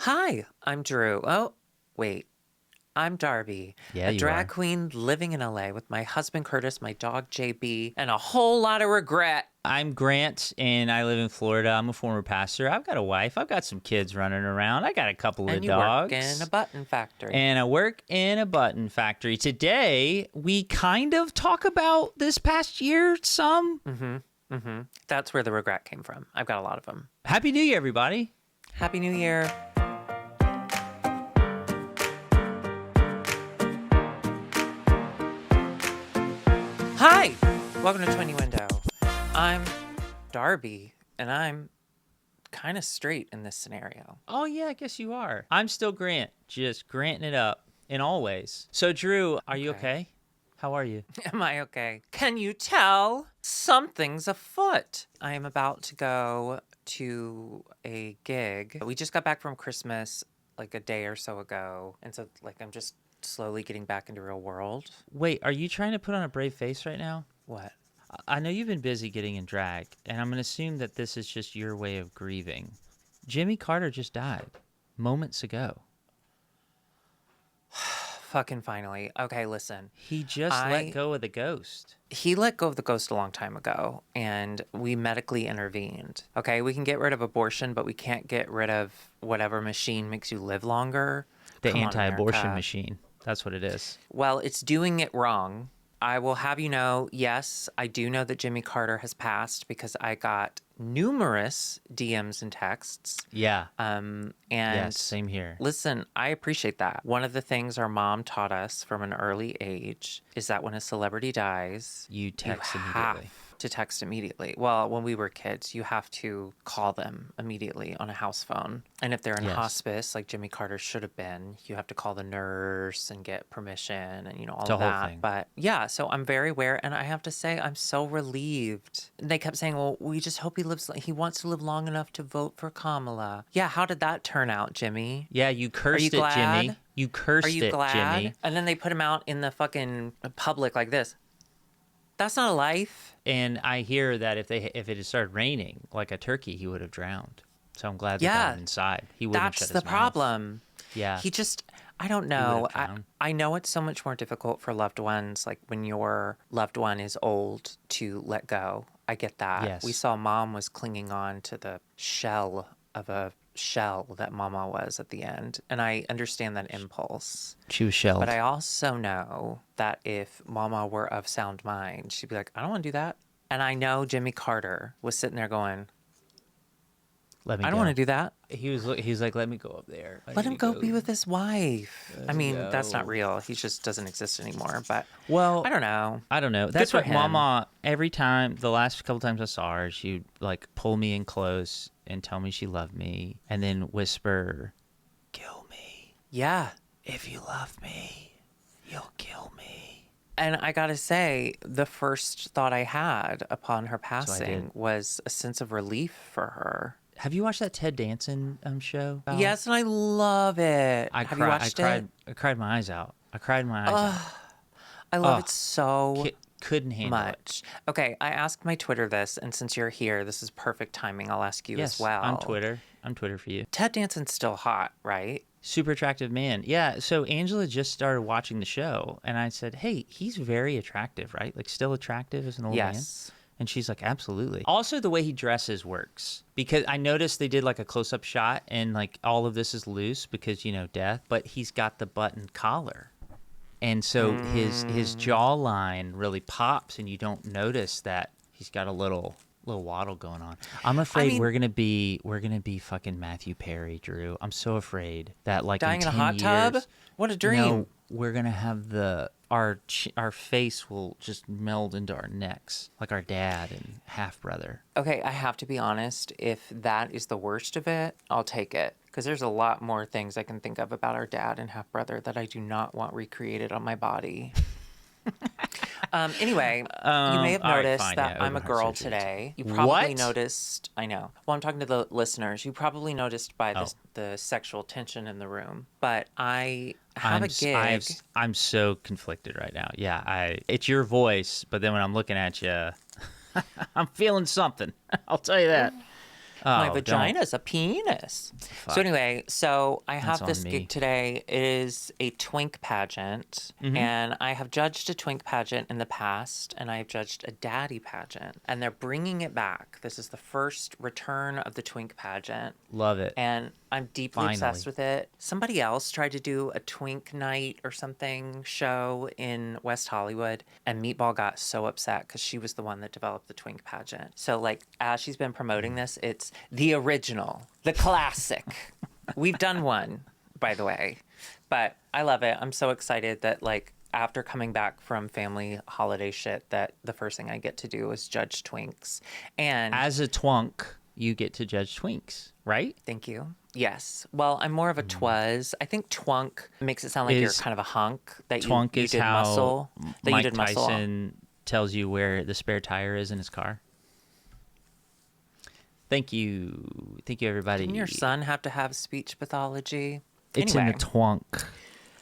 Hi, I'm Drew. Oh, wait. I'm Darby, Yeah, a you drag are. queen living in LA with my husband Curtis, my dog JB, and a whole lot of regret. I'm Grant, and I live in Florida. I'm a former pastor. I've got a wife. I've got some kids running around. I got a couple of And you work in a dogs. button factory. And I work in a button factory. Today, we kind of talk about this past year some. That's where the regret came from. I've got a lot of them. Happy New Year, everybody. Happy New Year. Hi, welcome to Twinnuendo. I'm Darby, and I'm kind of straight in this scenario. Oh, yeah, I guess you are. I'm still Grant, just granting it up in all ways. So, Drew, are you okay? How are you? Am I okay? Can you tell? Something's afoot. I am about to go to a gig. We just got back from Christmas like a day or so ago. And so I'm just slowly getting back into real world. Wait, are you trying to put on a brave face right now? What? I know you've been busy getting in drag, and I'm going to assume that this is just your way of grieving. Jimmy Carter just died moments ago. Fucking finally. Okay, listen. He just let go of the ghost. He let go of the ghost a long time ago, and we medically intervened. Okay, we can get rid of abortion, but we can't get rid of whatever machine makes you live longer. The Come on, anti-abortion America. machine. That's what it is. Well, it's doing it wrong. I will have you know, yes, I do know that Jimmy Carter has passed because I got numerous DMs and texts. Yeah. And Yes, same here. listen, I appreciate that. One of the things our mom taught us from an early age is that when a celebrity dies, You text you immediately. have to text immediately. Well, when we were kids, you have to call them immediately on a house phone. And if they're in Yes. hospice, like Jimmy Carter should have been, you have to call the nurse and get permission and, all It's a of whole that. thing. But yeah, so I'm very aware. And I have to say, I'm so relieved. And they kept saying, well, we just hope he wants to live long enough to vote for Kamala. Yeah, how did that turn out, Jimmy? Yeah, you cursed it, glad? Jimmy. You cursed Are you it, glad? Jimmy. And then they put him out in the fucking public like this. That's not a life. And I hear that if it had started raining like a turkey, he would have drowned. So I'm glad they got him inside. He wouldn't That's shut the his mouth. problem. Yeah. He just, I don't know. drowned. I know it's so much more difficult for loved ones, like when your loved one is old, to let go. I get that. Yes. We saw mom was clinging on to the shell of a shell that mama was at the end. And I understand that impulse. She was shelled. But I also know that if mama were of sound mind, she'd be like, I don't want to do that. And I know Jimmy Carter was sitting there going, Let me I don't go. want to do that. He's like, let me go up there. Let him go be with his wife. I mean, go. that's not real. He just doesn't exist anymore. But Well, I don't know. That's for what him. Mama, every time, the last couple times I saw her, she'd like pull me in close and tell me she loved me and then whisper, kill me. Yeah. If you love me, you'll kill me. And I got to say, the first thought I had upon her passing did. was a sense of relief for her. Have you watched that Ted Danson show? about- Yes, and I love it. Have you watched it? I cried my eyes out. I love it so couldn't handle it. much. Okay, I asked my Twitter this, and since you're here, this is perfect timing. I'll ask you Yes, as well. I'm Twitter for you. Ted Danson's still hot, right? Super attractive man. Yeah. So Angela just started watching the show, and I said, hey, he's very attractive, right? Like still attractive as an old man. Yes. And she's like, absolutely. Also, the way he dresses works because I noticed they did like a close-up shot and like all of this is loose because, death, but he's got the button collar. And so his jawline really pops and you don't notice that he's got a little waddle going on. I'm afraid we're gonna be fucking Matthew Perry, Drew. I'm so afraid that like Dying in a 10 hot tub? years, What a dream. No, we're gonna have our face will just meld into our necks like our dad and half brother. Okay, I have to be honest. If that is the worst of it, I'll take it. Because there's a lot more things I can think of about our dad and half brother that I do not want recreated on my body. Anyway, you may have all right, noticed fine, that yeah, I'm a open heart girl surgery. today. You probably What? noticed. I know. Well, I'm talking to the listeners. You probably noticed by the sexual tension in the room. But I have a gig. I'm so conflicted right now. Yeah, it's your voice, but then when I'm looking at you, I'm feeling something. I'll tell you that. My Oh, vagina's a penis. Fuck. So anyway, so I have on this me. gig today. It is a Twink pageant, and I have judged a Twink pageant in the past, and I have judged a Daddy pageant, and they're bringing it back. This is the first return of the Twink pageant. Love it. And I'm deeply obsessed Finally. with it. Somebody else tried to do a Twink night or something show in West Hollywood, and Meatball got so upset because she was the one that developed the Twink pageant. So, like, as she's been promoting this, it's the original, the classic. We've done one, by the way, but I love it. I'm so excited that, like, after coming back from family holiday shit, that the first thing I get to do is judge Twinks. And As a twunk, you get to judge Twinks, right? thank you. Yes. Well, I'm more of a twuzz. I think twunk makes it sound like you're Is- kind of a hunk, that Twunk you is did how muscle. That Mike you did muscle. Tyson tells you where the spare tire is in his car. Thank you, everybody. Didn't your son have to have speech pathology? It's Anyway, in the twunk.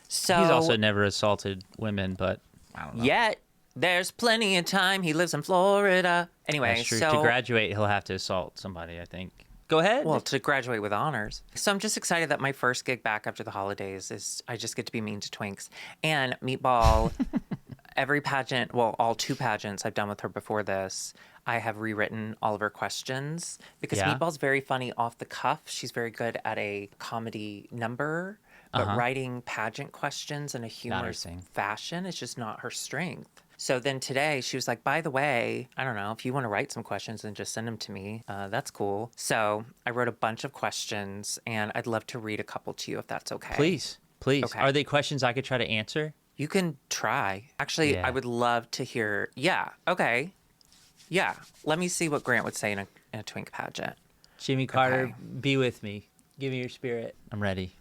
so He's also never assaulted women, but I don't know. yet there's plenty of time. He lives in Florida. Anyway, That's true. so To graduate, he'll have to assault somebody, I think. Go ahead. well, to graduate with honors. So I'm just excited that my first gig back after the holidays is I just get to be mean to Twinks. And Meatball, every pageant, well, all 2 pageants I've done with her before this, I have rewritten all of her questions because Yeah. Meatball's very funny off the cuff. She's very good at a comedy number, but writing pageant questions in a humorous thing. fashion is just not her strength. So then today she was like, by the way, I don't know, if you want to write some questions and just send them to me, that's cool. So I wrote a bunch of questions and I'd love to read a couple to you if that's okay. Please. Okay. Are they questions I could try to answer? You can try. Actually, Yeah. I would love to hear. Yeah. Okay. Yeah. Let me see what Grant would say in a Twink pageant. Jimmy Carter, Okay. be with me. Give me your spirit. I'm ready.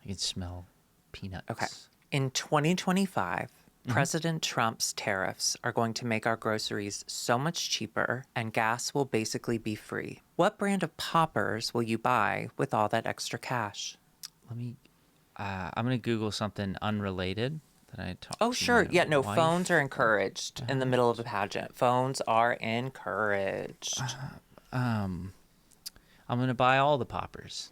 I can smell peanuts. Okay. In 2025, President Trump's tariffs are going to make our groceries so much cheaper and gas will basically be free. What brand of poppers will you buy with all that extra cash? Let me. I'm gonna Google something unrelated that I talked. Oh, to sure. my Yeah, no, wife. phones are encouraged in the middle of a pageant. Phones are encouraged. I'm gonna buy all the poppers.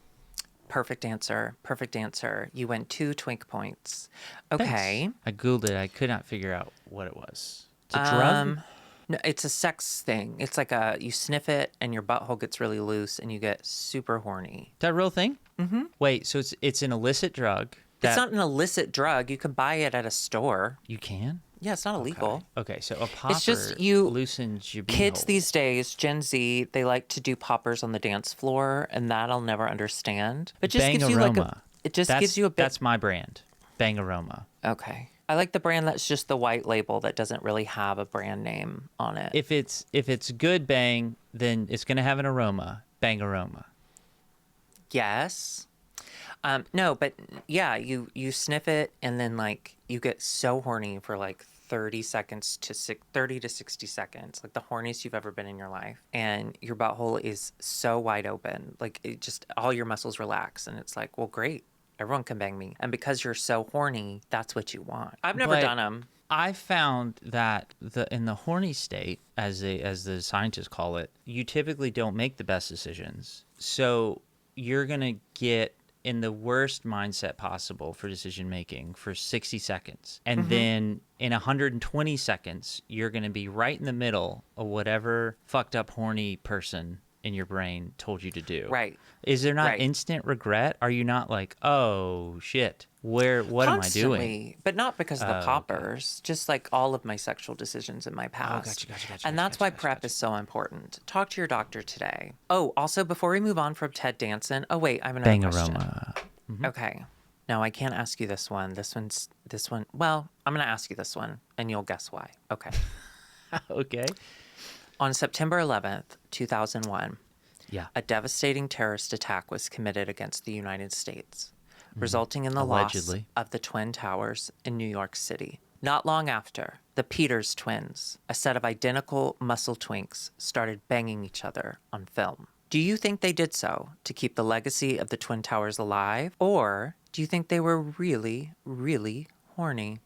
Perfect answer. Perfect answer. You win 2 Twink points. Okay. Thanks. I Googled it. I could not figure out what it was. It's a drug. No, it's a sex thing. It's like you sniff it and your butthole gets really loose and you get super horny. Is that a real thing? Mm-hmm. Wait, so it's an illicit drug. It's not an illicit drug. You can buy it at a store. You can. Yeah, it's not illegal. Okay, so a popper just loosens your Kids beehole. these days, Gen Z, they like to do poppers on the dance floor, and that I'll never understand. But just Bang gives you Aroma. it just That's- gives you a bit. That's my brand. Bang Aroma. Okay. I like the brand that's just the white label that doesn't really have a brand name on it. If it's good bang, then it's gonna have an aroma. Bang Aroma. Yes. No, but yeah, you sniff it and then like you get so horny for like 30 seconds to 30 to 60 seconds, like the horniest you've ever been in your life. And your butthole is so wide open. Like it just, all your muscles relax and it's like, well, great. Everyone can bang me. And because you're so horny, that's what you want. I've never But done them. I found that in the horny state, as the scientists call it, you typically don't make the best decisions. So you're gonna get in the worst mindset possible for decision making for 60 seconds. And then in 120 seconds, you're going to be right in the middle of whatever fucked up horny person in your brain told you to do. Right. Is there not Right. instant regret? Are you not like, oh shit, what am I doing? Constantly, but not because of the poppers, just like all of my sexual decisions in my past. gotcha, And that's why prep is so important. Talk to your doctor today. Oh, also, before we move on from Ted Danson, oh wait, I have another Bang question. Aroma. Okay. No, I can't ask you this one. Well, I'm going to ask you this one, and you'll guess why. Okay. Okay. On September 11th, 2001, Yeah. a devastating terrorist attack was committed against the United States, resulting in the Allegedly. loss of the Twin Towers in New York City. Not long after, the Peters twins, a set of identical muscle twinks, started banging each other on film. Do you think they did so to keep the legacy of the Twin Towers alive, or do you think they were really, really horny?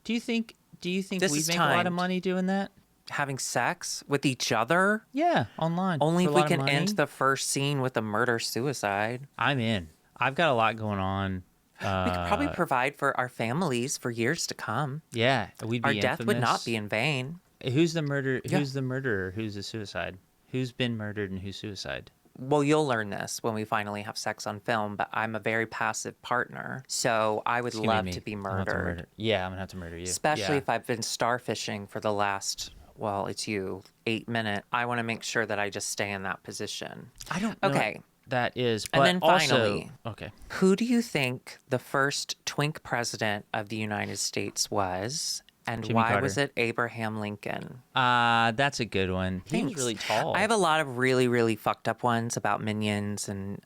Do you think This we'd is make a lot of timed. money doing that? having sex with each other? Yeah, online. Only for if a we lot of can money. end the first scene with a murder-suicide. I'm in. I've got a lot going on. We could probably provide for our families for years to come. Yeah, we'd be Our death would not infamous. be in vain. Who's the murder? Yeah. Who's the murderer? Who's the suicide? Who's been murdered and who's suicide? Well, you'll learn this when we finally have sex on film, but I'm a very passive partner, so I would It's gonna love me. to be I'm gonna have to murdered. murder. Yeah, I'm gonna have to murder you. Especially Yeah. if I've been starfishing for the last, well, it's you, 8 minutes. I want to make sure that I just stay in that position. I don't know Okay. what that is. But And then also, finally, okay. who do you think the first twink president of the United States was? And Jimmy why Carter. was it Abraham Lincoln? That's a good one. He was Thanks. really tall. I have a lot of really, really fucked up ones about minions and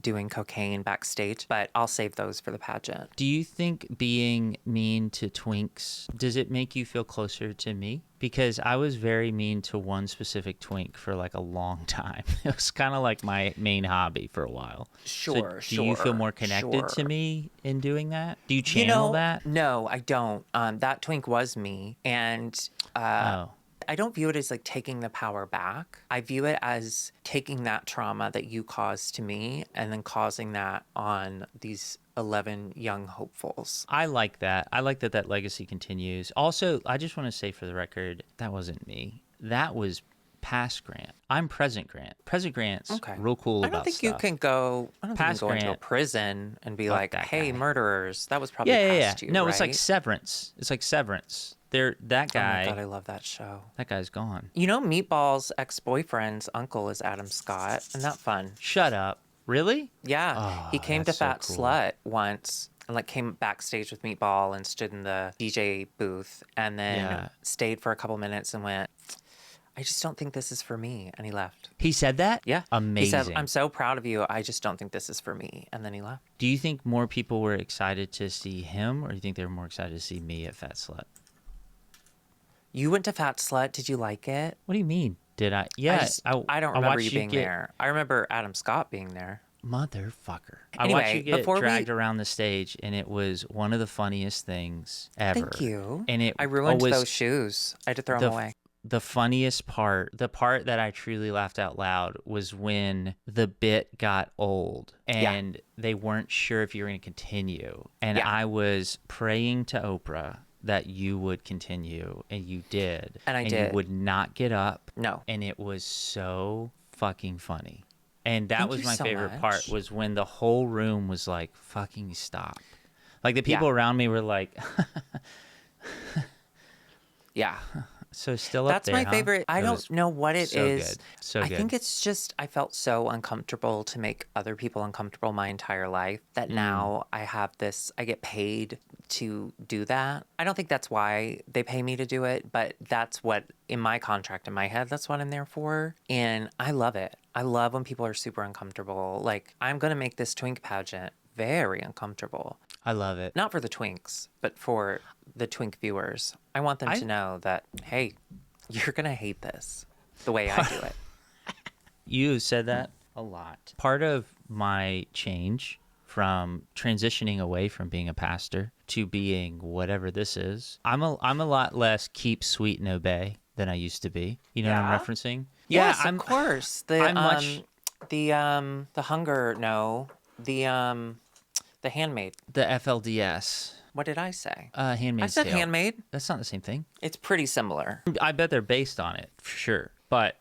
doing cocaine backstage, but I'll save those for the pageant. Do you think being mean to twinks, does it make you feel closer to me? Because I was very mean to one specific twink for like a long time. It was kind of like my main hobby for a while. Sure, So do you feel more connected to me in doing that? Do you channel that? No, I don't. That twink was me. And Oh. I don't view it as like taking the power back. I view it as taking that trauma that you caused to me and then causing that on these 11 young hopefuls. I like that. I like that legacy continues. Also, I just want to say for the record, that wasn't me. That was past Grant. I'm present Grant. Present Grant's real cool I about don't think stuff. you can go. I don't Past think you can go into a Grant. prison and be Fuck like, that "Hey, guy." murderers!" That was probably Yeah. past you. No, right? it's like Severance. It's like Severance. That guy. Oh my god, I love that show. That guy's gone. You know, Meatball's ex-boyfriend's uncle is Adam Scott. Isn't that fun? Shut up. Really? Yeah, Oh, he came to that's so Fat cool. Slut once and like came backstage with Meatball and stood in the DJ booth and then Yeah. stayed for a couple minutes and went, "I just don't think this is for me," and he left. He said that? Yeah, Amazing. He said, "I'm so proud of you. I just don't think this is for me," and then he left. Do you think more people were excited to see him, or do you think they were more excited to see me at Fat Slut? You went to Fat Slut. Did you like it? What do you mean? Did I? Yeah. I don't remember watched you being get- there. I remember Adam Scott being there. Motherfucker. I Anyway, watched you get before we- dragged around the stage, and it was one of the funniest things ever. Thank you. And it I ruined was those shoes. I had to throw them away. the funniest part, the part that I truly laughed out loud, was when the bit got old and they weren't sure if you were going to continue. And I was praying to Oprah that you would continue, and you did. And I You did. would not get up. No. And it was so fucking funny. And that Thank was you my so favorite much. part, was when the whole room was like, fucking stop. Like the people around me were like, Yeah. so still That's up there, my favorite. I It don't was know what it so is. good. So I good. think it's just I felt so uncomfortable to make other people uncomfortable my entire life that Mm. now I have this, I get paid to do that. I don't think that's why they pay me to do it, but that's what in my contract in my head, that's what I'm there for. And I love it. I love when people are super uncomfortable. Like, I'm going to make this twink pageant very uncomfortable. I love it. Not for the twinks, but for the twink viewers. I want them to know that, hey, you're going to hate this the way I do it. You said that a lot. Part of my change from transitioning away from being a pastor to being whatever this is, I'm a lot less keep sweet and obey than I used to be. You know what I'm referencing? Yes, of course. The I'm much- the hunger, no. The handmaid. The FLDS. What did I say? Handmaid's I said Tale. handmaid. That's not the same thing. It's pretty similar. I bet they're based on it, for sure. But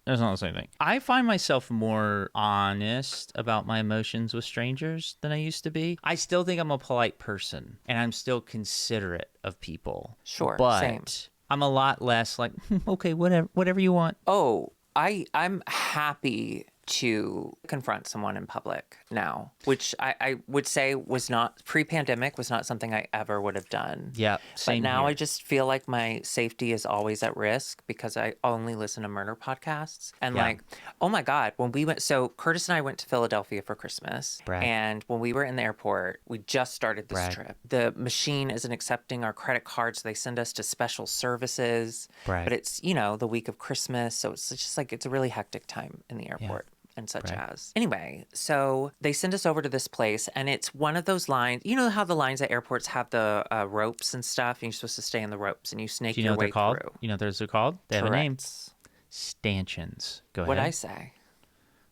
it's not the same thing. I find myself more honest about my emotions with strangers than I used to be. I still think I'm a polite person, and I'm still considerate of people. Sure, But same. I'm a lot less like, okay, whatever you want. Oh, I'm happy to confront someone in public now, which I would say was not pre-pandemic, was not something I ever would have done. Yeah, But same now here. I just feel like my safety is always at risk because I only listen to murder podcasts. And Yeah. like, oh my God, when we went, so Curtis and I went to Philadelphia for Christmas. Brag. And when we were in the airport, we just started this Brag. trip. The machine isn't accepting our credit cards. So they send us to special services. Brag. But it's, the week of Christmas. So it's just like, it's a really hectic time in the airport. and such Right. as. Anyway, so they send us over to this place, and it's one of those lines. You know how the lines at airports have the ropes and stuff, and you're supposed to stay in the ropes, and you snake Do you know your what they're way called? through. You know what those are called? They have a name. Correct. Stanchions. Go What'd I ahead. say?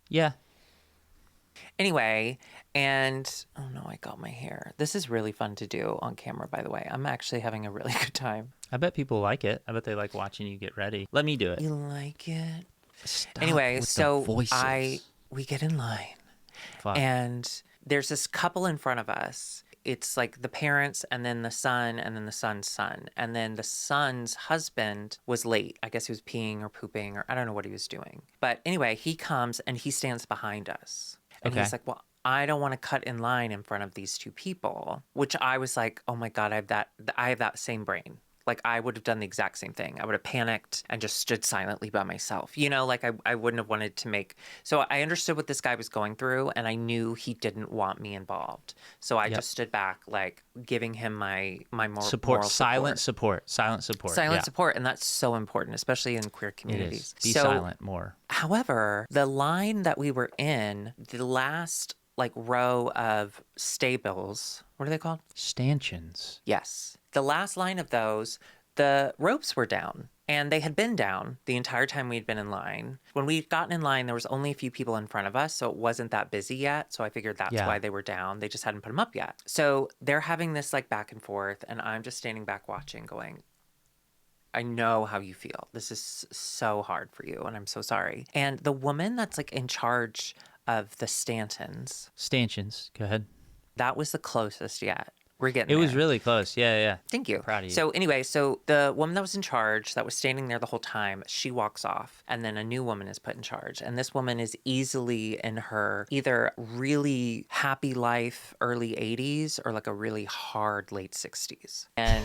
Yeah. Anyway, and oh no, I got my hair. This is really fun to do on camera, by the way. I'm actually having a really good time. I bet people like it. I bet they like watching you get ready. Let me do it. You like it? Stop Anyway, with the so voices. we get in line, Fuck. and there's this couple in front of us. It's like the parents and then the son and then the son's son. And then the son's husband was late. I guess he was peeing or pooping or I don't know what he was doing. But anyway, he comes and he stands behind us. And Okay. he's like, well, I don't want to cut in line in front of these two people, which I was like, oh my God, I have that same brain. Like I would have done the exact same thing. I would have panicked and just stood silently by myself. You know, like I wouldn't have wanted to make. So I understood what this guy was going through, and I knew he didn't want me involved. So I just stood back, like giving him my moral Support. Silent support. Silent support. Silent Yeah. support, and that's so important, especially in queer It communities. is. Be So, silent more. however, the line that we were in, the last like row of stables, what are they called? Stanchions. Yes. The last line of those, the ropes were down, and they had been down the entire time we'd been in line. When we'd gotten in line, there was only a few people in front of us, so it wasn't that busy yet. So I figured that's why they were down. They just hadn't put them up yet. So they're having this like back and forth, and I'm just standing back watching, going, I know how you feel. This is so hard for you, and I'm so sorry. And the woman that's like in charge of the Stantons, Stanchions. Go ahead. that was the closest yet. We're getting It was there. really close. Yeah, yeah. Thank you. Proud of you. So anyway, so the woman that was in charge, that was standing there the whole time, she walks off, and then a new woman is put in charge. And this woman is easily in her either really happy life, early 80s, or like a really hard late 60s. And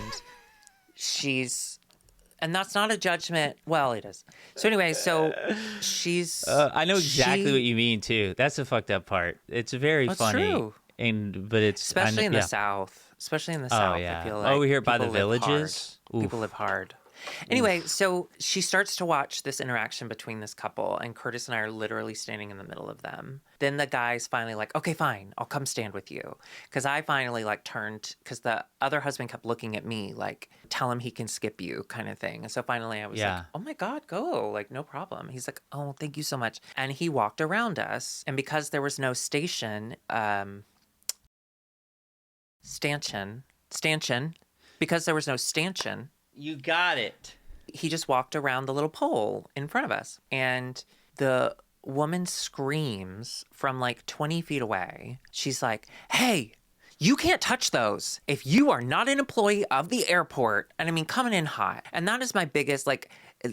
and that's not a judgment. Well, it is. So anyway, so she's. I know exactly what you mean too. That's the fucked up part. It's very That's funny. true. But it's Especially in the yeah. South. Especially in the South, yeah. I feel like. Over here by the people live hard. villages? Oof. People live hard. Anyway, so she starts to watch this interaction between this couple, and Curtis and I are literally standing in the middle of them. Then the guy's finally like, okay, fine, I'll come stand with you. Because I finally like turned, because the other husband kept looking at me like, tell him he can skip you kind of thing. And so finally I was like, oh my God, go, like no problem. He's like, oh, thank you so much. And he walked around us. And because there was no stanchion, because there was no stanchion, You got it. he just walked around the little pole in front of us. And the woman screams from like 20 feet away. She's like, hey, you can't touch those if you are not an employee of the airport. And I mean, coming in hot. And that is my biggest, like,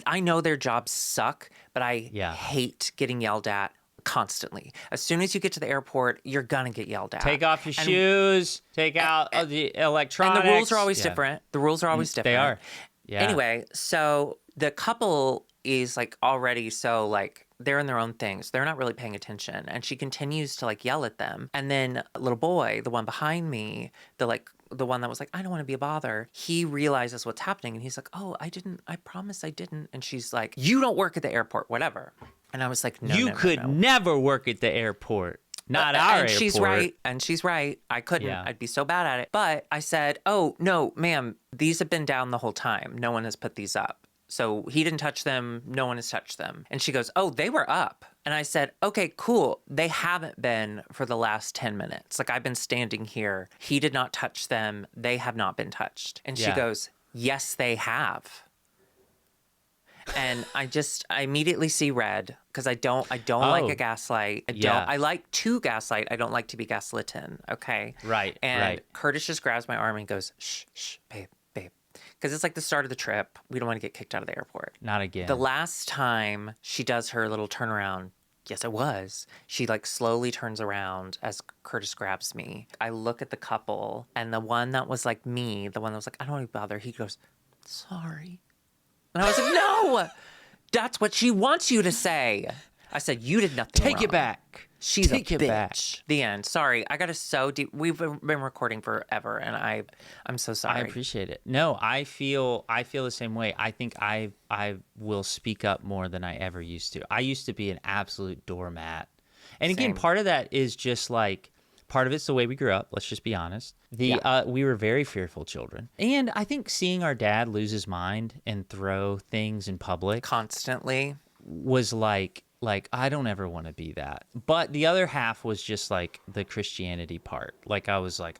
I know their jobs suck, but I hate getting yelled at constantly. As soon as you get to the airport, you're gonna get yelled at. Take off your shoes. Take out the electronics. And the rules are always different. The rules are always different. They are. Yeah. Anyway, so the couple is like already so like they're in their own things. They're not really paying attention. And she continues to like yell at them. And then a little boy, the one behind me, the one that was like, I don't want to be a bother. He realizes what's happening. And he's like, oh, I promise I didn't. And she's like, you don't work at the airport, whatever. And I was like, no, You no, could no, no. never work at the airport. Not our and airport. she's right. And she's right. I couldn't. Yeah. I'd be so bad at it. But I said, oh, no, ma'am, these have been down the whole time. No one has put these up. So he didn't touch them. No one has touched them. And she goes, oh, they were up. And I said, okay, cool. They haven't been for the last 10 minutes. Like I've been standing here. He did not touch them. They have not been touched. And she goes, yes, they have. And I immediately see red because I don't like a gaslight. I like to gaslight. I don't like to be gaslitten. Okay. Right. And Curtis just grabs my arm and goes, shh, babe. Because it's like the start of the trip. We don't want to get kicked out of the airport. Not again. The last time she does her little turnaround, yes, it was. She like slowly turns around as Curtis grabs me. I look at the couple, and the one that was like me, the one that was like, I don't want to bother, he goes, sorry. And I was like, no, that's what she wants you to say. I said, you did nothing wrong. Take it back. She's Take a it bitch. back. The end. Sorry, I got us so deep. We've been recording forever, and I'm so sorry. I appreciate it. No, I feel the same way. I think I will speak up more than I ever used to. I used to be an absolute doormat And again, Same. part of that is just like, part of it's the way we grew up. Let's just be honest. We were very fearful children. And I think seeing our dad lose his mind and throw things in public Constantly. was like I don't ever want to be that. But the other half was just like the Christianity part. Like I was like,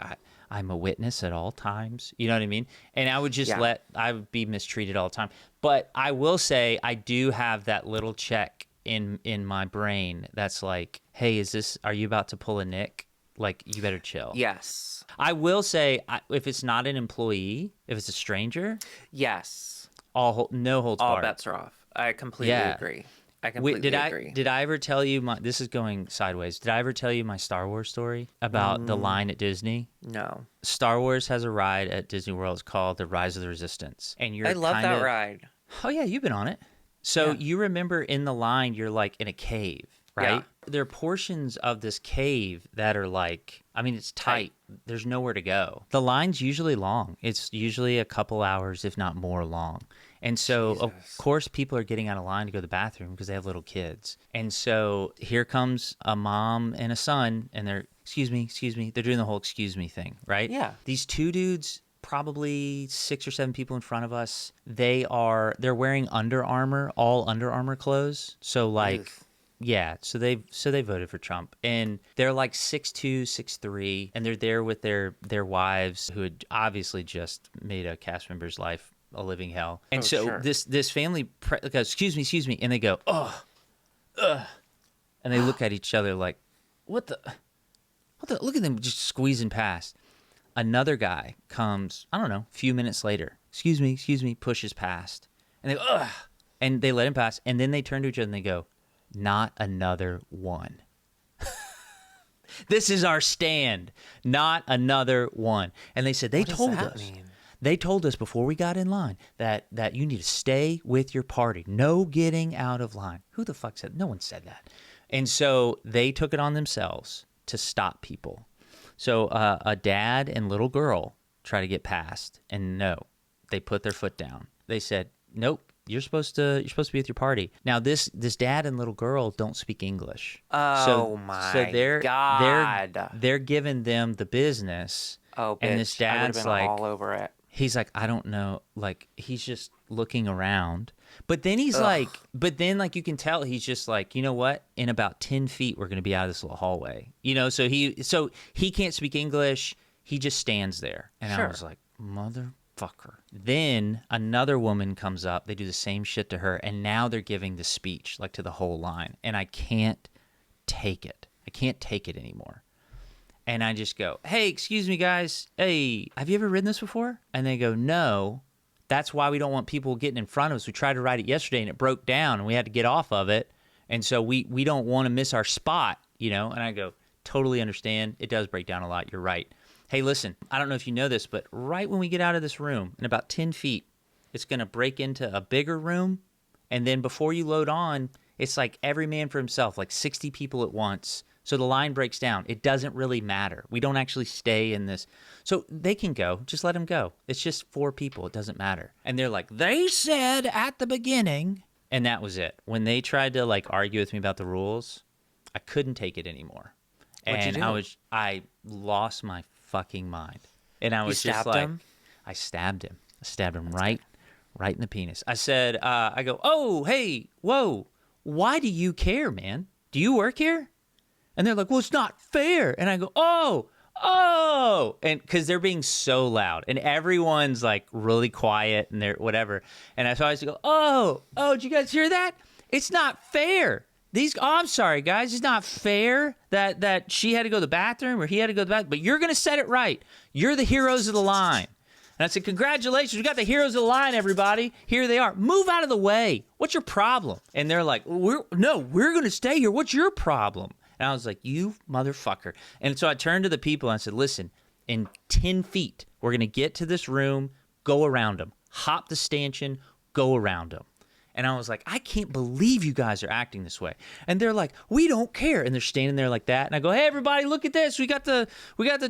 I'm a witness at all times. You know what I mean? And I would just I would be mistreated all the time. But I will say I do have that little check in my brain that's like, hey, are you about to pull a Nick? Like, you better chill. Yes. I will say, if it's not an employee, if it's a stranger, Yes. no holds All barred. bets are off. I completely agree. I completely agree. Did I ever tell you this is going sideways. Did I ever tell you my Star Wars story about the line at Disney? No. Star Wars has a ride at Disney World. It's called the Rise of the Resistance. And I love that ride. Oh yeah, you've been on it. So you remember in the line, you're like in a cave, right? Yeah. There are portions of this cave that are like, I mean, it's tight. There's nowhere to go. The line's usually long. It's usually a couple hours, if not more long. And so, of course, people are getting out of line to go to the bathroom because they have little kids. And so here comes a mom and a son, and they're, excuse me. They're doing the whole excuse me thing, right? Yeah. These two dudes, probably 6 or 7 people in front of us, they're wearing Under Armour, all Under Armour clothes. So like... Ugh. Yeah, so they voted for Trump, and they're like 6'2", 6'3", and they're there with their wives who had obviously just made a cast member's life a living hell. And this family goes, excuse me, and they go, ugh, and they look at each other like, what the, look at them just squeezing past. Another guy comes, I don't know, a few minutes later, excuse me, pushes past, and they go, ugh, and they let him pass, and then they turn to each other and they go, not another one. This is our stand. Not another one. And they said, they told us before we got in line that you need to stay with your party. No getting out of line. Who the fuck said? No one said that. And so they took it on themselves to stop people. So a dad and little girl try to get past, and no, they put their foot down. They said, nope. You're supposed to be with your party. Now this dad and little girl don't speak English. Oh so God. They're giving them the business. Oh, bitch. And this dad's like all over it. He's like, I don't know, like he's just looking around. But then he's like you can tell he's just like, you know what? In about 10 feet we're gonna be out of this little hallway. You know, so he can't speak English. He just stands there. And I was like, motherfucker. Then another woman comes up. They do the same shit to her, and now they're giving the speech like to the whole line, and I can't take it. I can't take it anymore. And I just go, hey, excuse me, guys. Hey, have you ever ridden this before? And they go, no. That's why we don't want people getting in front of us. We tried to ride it yesterday, and it broke down, and we had to get off of it. And so we don't want to miss our spot, you know? And I go, totally understand. It does break down a lot. You're right. Hey, listen, I don't know if you know this, but right when we get out of this room, in about 10 feet, it's going to break into a bigger room. And then before you load on, it's like every man for himself, like 60 people at once. So the line breaks down. It doesn't really matter. We don't actually stay in this. So they can go. Just let them go. It's just 4 people. It doesn't matter. And they're like, they said at the beginning. And that was it. When they tried to like argue with me about the rules, I couldn't take it anymore. What'd you do? I lost my fucking mind. And I was just like, I stabbed him. I stabbed him right in the penis. I said, I go, oh, hey, whoa, why do you care, man? Do you work here? And they're like, well, it's not fair. And I go, oh, and because they're being so loud and everyone's like really quiet and they're whatever. And so I used to go, oh, did you guys hear that? It's not fair. I'm sorry, guys. It's not fair that she had to go to the bathroom or he had to go to the bathroom, but you're going to set it right. You're the heroes of the line. And I said, congratulations. We got the heroes of the line, everybody. Here they are. Move out of the way. What's your problem? And they're like, we're going to stay here. What's your problem? And I was like, you motherfucker. And so I turned to the people and I said, listen, in 10 feet, we're going to get to this room, go around them, hop the stanchion, go around them. And I was like, I can't believe you guys are acting this way. And they're like, we don't care. And they're standing there like that. And I go, hey, everybody, look at this. We got the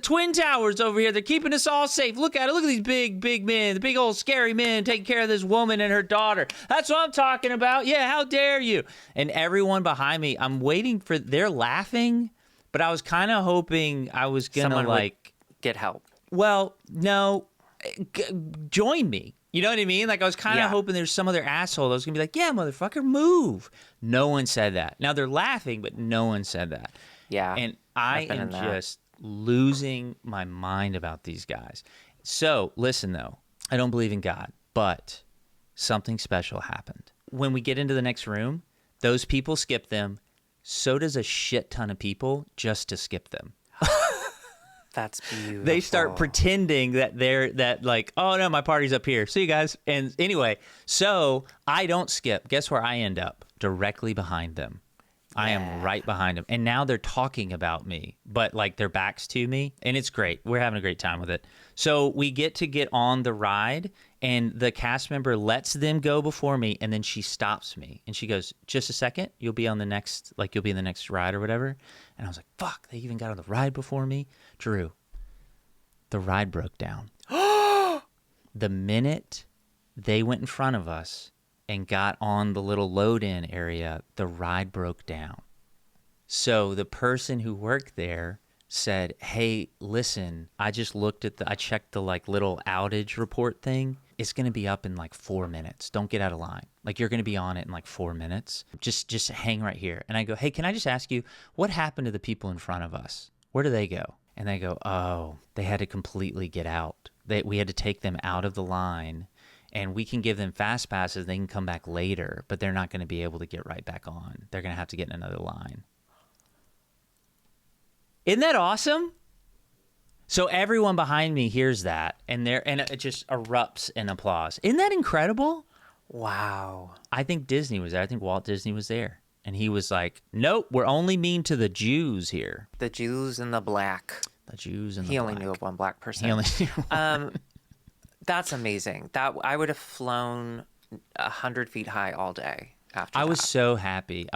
Twin Towers over here. They're keeping us all safe. Look at it. Look at these big men, the big old scary men taking care of this woman and her daughter. That's what I'm talking about. Yeah, how dare you? And everyone behind me, I'm waiting for, they're laughing, but I was kind of hoping I was going to like get help. Well, no, join me. You know what I mean? Like, I was kind of hoping there's some other asshole that was going to be like, yeah, motherfucker, move. No one said that. Now, they're laughing, but no one said that. Yeah. And I am just losing my mind about these guys. So, listen, though. I don't believe in God, but something special happened. When we get into the next room, those people skip them. So does a shit ton of people just to skip them. That's beautiful. They start pretending that like, oh no, my party's up here. See you guys. And anyway, so I don't skip. Guess where I end up? Directly behind them. I am right behind them. And now they're talking about me, but like their backs to me. And it's great. We're having a great time with it. So we get on the ride, and the cast member lets them go before me. And then she stops me and she goes, just a second. You'll be in the next ride or whatever. And I was like, fuck, they even got on the ride before me. Drew, the ride broke down. The minute they went in front of us and got on the little load-in area, the ride broke down. So the person who worked there said, hey, listen, I just I checked the like little outage report thing. It's going to be up in like 4 minutes. Don't get out of line. Like, you're going to be on it in like 4 minutes. Just hang right here. And I go, hey, can I just ask you, what happened to the people in front of us? Where do they go? And they go, oh, they had to completely get out. We had to take them out of the line, and we can give them fast passes. They can come back later, but they're not going to be able to get right back on. They're going to have to get in another line. Isn't that awesome? So everyone behind me hears that, and it just erupts in applause. Isn't that incredible? Wow. I think Disney was there. I think Walt Disney was there. And he was like, nope, we're only mean to the Jews here. The Jews and the black. The Jews and the black. He only knew of one black person. He only knew one. That's amazing. That I would have flown 100 feet high all day after I that. was so happy.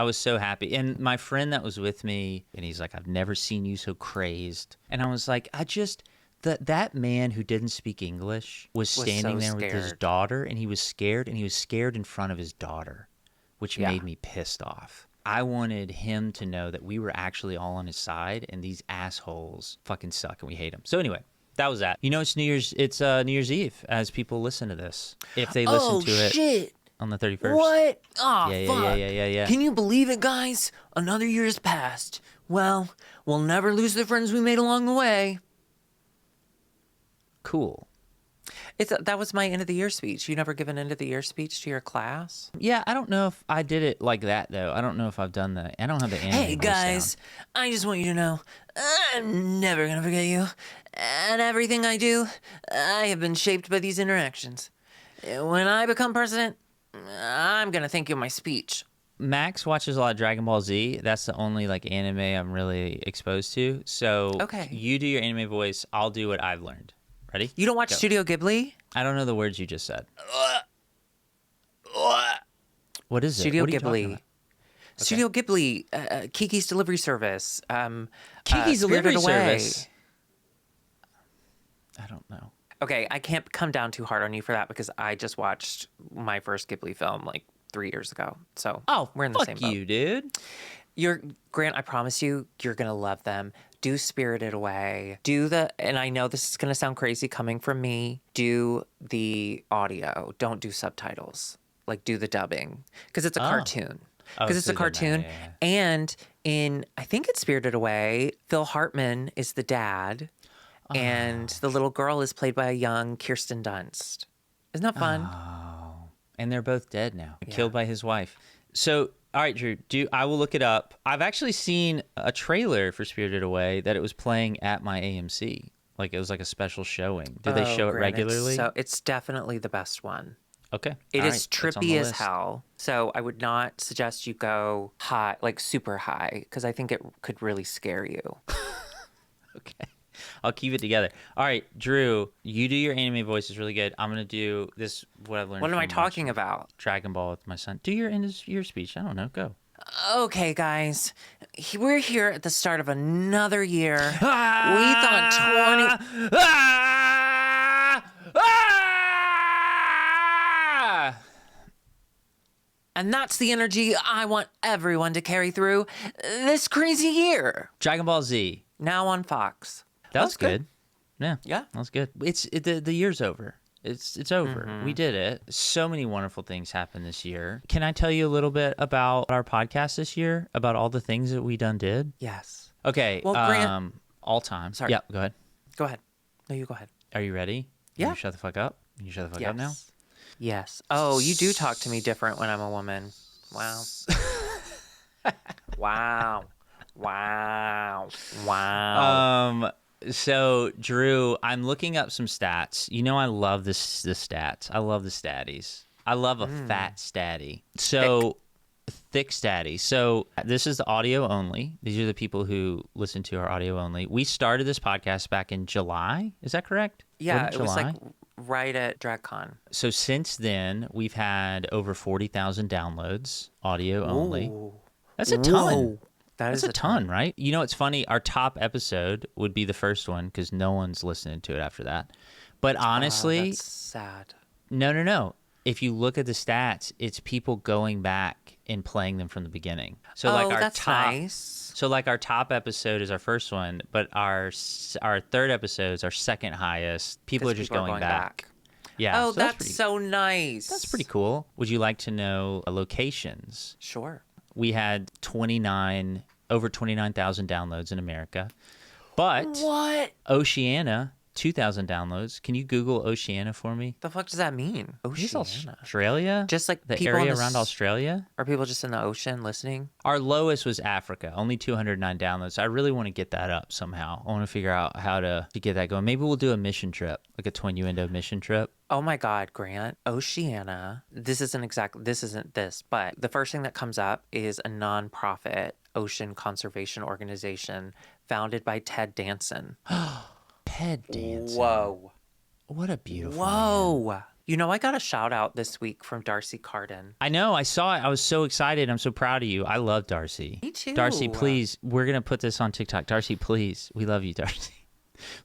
And my friend that was with me, and he's like, I've never seen you so crazed. And I was like, that man who didn't speak English was standing there with his daughter, and he was scared in front of his daughter, which made me pissed off. I wanted him to know that we were actually all on his side, and these assholes fucking suck and we hate them. So anyway, that was that. You know, it's New Year's Eve as people listen to this. If they listen to it on the 31st. What? Oh, fuck. Yeah. Can you believe it, guys? Another year's passed. Well, we'll never lose the friends we made along the way. Cool. That was my end of the year speech. You never give an end of the year speech to your class? Yeah, I don't know if I did it like that, though. I don't know if I've done that. I don't have the anime. Hey, guys, I just want you to know I'm never going to forget you. And everything I do, I have been shaped by these interactions. When I become president, I'm going to thank you in my speech. Max watches a lot of Dragon Ball Z. That's the only like anime I'm really exposed to. So you do your anime voice. I'll do what I've learned. Ready? You don't watch Studio Ghibli? I don't know the words you just said. What is it? Studio what are you Ghibli. talking about? Studio Ghibli. Kiki's Delivery Service. Kiki's Delivery Spirited Service. I don't know. Okay, I can't come down too hard on you for that because I just watched my first Ghibli film like 3 years ago. So we're in the same boat. Fuck you, dude. Grant, I promise you, you're going to love them. Do Spirited Away. And I know this is going to sound crazy coming from me, do the audio. Don't do subtitles. Like, do the dubbing. Because it's a cartoon. Because it's a cartoon. And I think it's Spirited Away, Phil Hartman is the dad. And the little girl is played by a young Kirsten Dunst. Isn't that fun? Oh. And they're both dead now. Killed by his wife. So, all right, Drew, I will look it up. I've actually seen a trailer for Spirited Away that it was playing at my AMC. Like, it was like a special showing. Did they show it regularly? It's definitely the best one. Okay. It is trippy as hell. So I would not suggest you go high, like super high, because I think it could really scare you. Okay. I'll keep it together. All right, Drew, you do your anime voice is really good. I'm gonna do this. What I've learned. What am I from talking watching about? Dragon Ball with my son. Do your speech. I don't know. Go. Okay, guys, we're here at the start of another year. We thought 20. And that's the energy I want everyone to carry through this crazy year. Dragon Ball Z. Now on Fox. That was good. Yeah. Yeah. That was good. The year's over. It's over. We did it. So many wonderful things happened this year. Can I tell you a little bit about our podcast this year? About all the things that we done did? Yes. Okay. Well, Grant, all time. Sorry. Yeah, go ahead. Go ahead. No, you go ahead. Are you ready? Yeah. You shut the fuck up? You shut the fuck Yes. up now? Yes. Oh, you do talk to me different when I'm a woman. Wow. Wow. Wow. Wow. So Drew, I'm looking up some stats. You know I love the stats. I love the statties. I love a fat statty. So thick statty. So this is the audio only. These are the people who listen to our audio only. We started this podcast back in July. Is that correct? Yeah, Wasn't it was July? like right at DragCon. So since then, we've had over 40,000 downloads, audio only. Ooh. That's a ton. Whoa. That's a ton, right? You know, it's funny. Our top episode would be the first one because no one's listening to it after that. But honestly, that's sad. no. If you look at the stats, it's people going back and playing them from the beginning. So like our that's top, nice. so like our top episode is our first one, but our third episode is our second highest. People are just going back. Yeah. Oh, so that's so nice. That's pretty cool. Would you like to know locations? Sure. We had over 29,000 downloads in America. But What? Oceania, 2,000 downloads. Can you Google Oceania for me? The fuck does that mean? Is this Oceania. Australia? Just like the people area in the around Australia? Are people just in the ocean listening? Our lowest was Africa, only 209 downloads. I really want to get that up somehow. I want to figure out how to get that going. Maybe we'll do a mission trip, like a Twinnuendo mission trip. Oh my God, Grant. Oceania. This isn't this, but the first thing that comes up is a nonprofit ocean conservation organization founded by Ted Danson. Ted Danson. Whoa. What a beautiful Whoa. man. You know, I got a shout out this week from Darcy Carden. I know. I saw it. I was so excited. I'm so proud of you. I love Darcy. Me too. Darcy, please. We're going to put this on TikTok. Darcy, please. We love you, Darcy.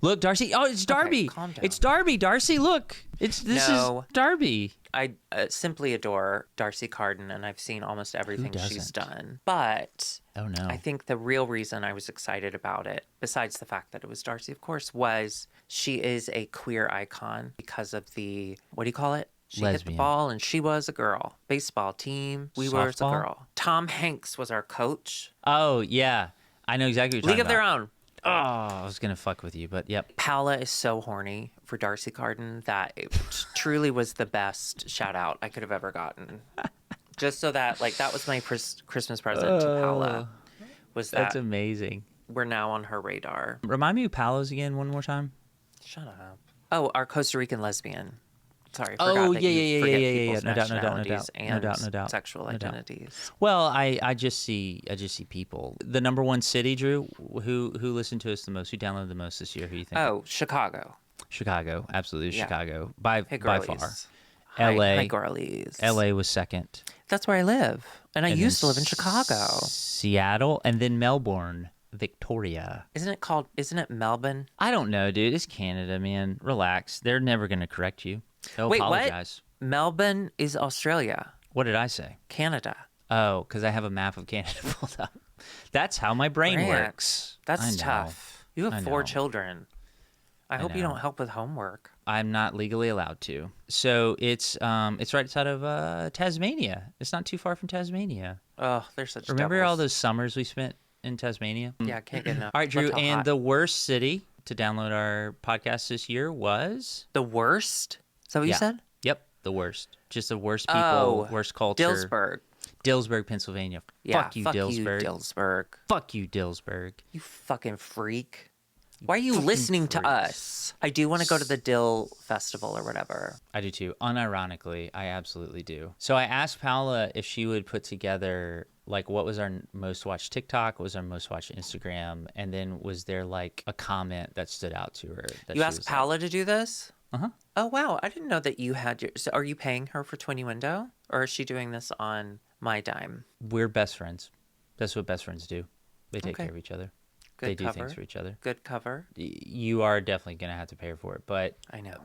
Look, Darcy. Oh, it's Darby. Okay, calm down. It's Darby. Darcy, look. This is Darby. I simply adore Darcy Carden, and I've seen almost everything she's doesn't? done. But Oh, no. I think the real reason I was excited about it, besides the fact that it was Darcy, of course, was she is a queer icon because of the, what do you call it? She hit the Lesbian. ball and she was a girl. Baseball team, we were a Softball? girl. Tom Hanks was our coach. Oh, yeah. I know exactly what you're League of talking Their about. Own. Oh, I was going to fuck with you, but yep. Paula is so horny for Darcy Carden that it truly was the best shout out I could have ever gotten. Just so that, like, that was my Christmas present to Paula. Was that That's amazing. we're now on her radar. Remind me who Palos again one more time. Shut up. Oh, our Costa Rican lesbian. Sorry, I Oh, forgot that yeah, you yeah, forget yeah, yeah, people's yeah. No doubt, no doubt, no nationalities doubt. and No doubt, no doubt. sexual No doubt. identities. Well, I just see people. The number one city, Drew, who listened to us the most, who downloaded the most this year, who you think? Oh, Chicago. Chicago, absolutely Yeah. Chicago. By Hey, far. girlies. LA. Hi, girlies. LA was second. That's where I live. And I And used to then live in Chicago. Seattle, and then Melbourne, Victoria. Isn't it Melbourne? I don't know, dude. It's Canada, man. Relax. They're never going to correct you. They'll Wait, apologize. what? Melbourne is Australia. What did I say? Canada. Oh, because I have a map of Canada pulled up. That's how my brain Grant, works. I That's know. tough. You have I 4 know. children. I hope you know. don't help with homework. I'm not legally allowed to. So it's right outside of Tasmania. It's not too far from Tasmania. Oh, they're such Remember devils. all those summers we spent in Tasmania? Yeah, I can't get enough. All right, Drew. Look how And hot. the worst city to download our podcast this year was? The worst? Is that what you Yeah. said? Yep, the worst. Just the worst people, Oh, worst culture. Dillsburg. Dillsburg, Pennsylvania. Yeah, Fuck you, fuck Dillsburg. you, Dillsburg. Fuck you, Dillsburg. You fucking freak. Why are you fucking listening to freaks. us? I do want to go to the Dill Festival or whatever. I do too. Unironically, I absolutely do. So I asked Paula if she would put together like what was our most watched TikTok, what was our most watched Instagram, and then was there like a comment that stood out to her? That You she asked was Paula to do this? Uh-huh. Oh, wow. I didn't know that you had your... So are you paying her for Twinnuendo? Or is she doing this on my dime? We're best friends. That's what best friends do. They take Okay. care of each other. Good They do cover. things for each other. Good cover. You are definitely going to have to pay her for it, but I know.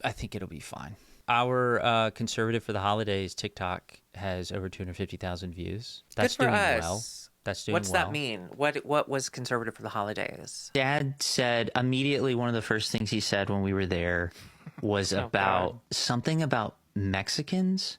I think it'll be fine. Our conservative for the holidays TikTok has over 250,000 views. That's Good for doing us. well. That's doing What's well. that mean? What was conservative for the holidays? Dad said immediately one of the first things he said when we were there was Oh, about God. something about Mexicans.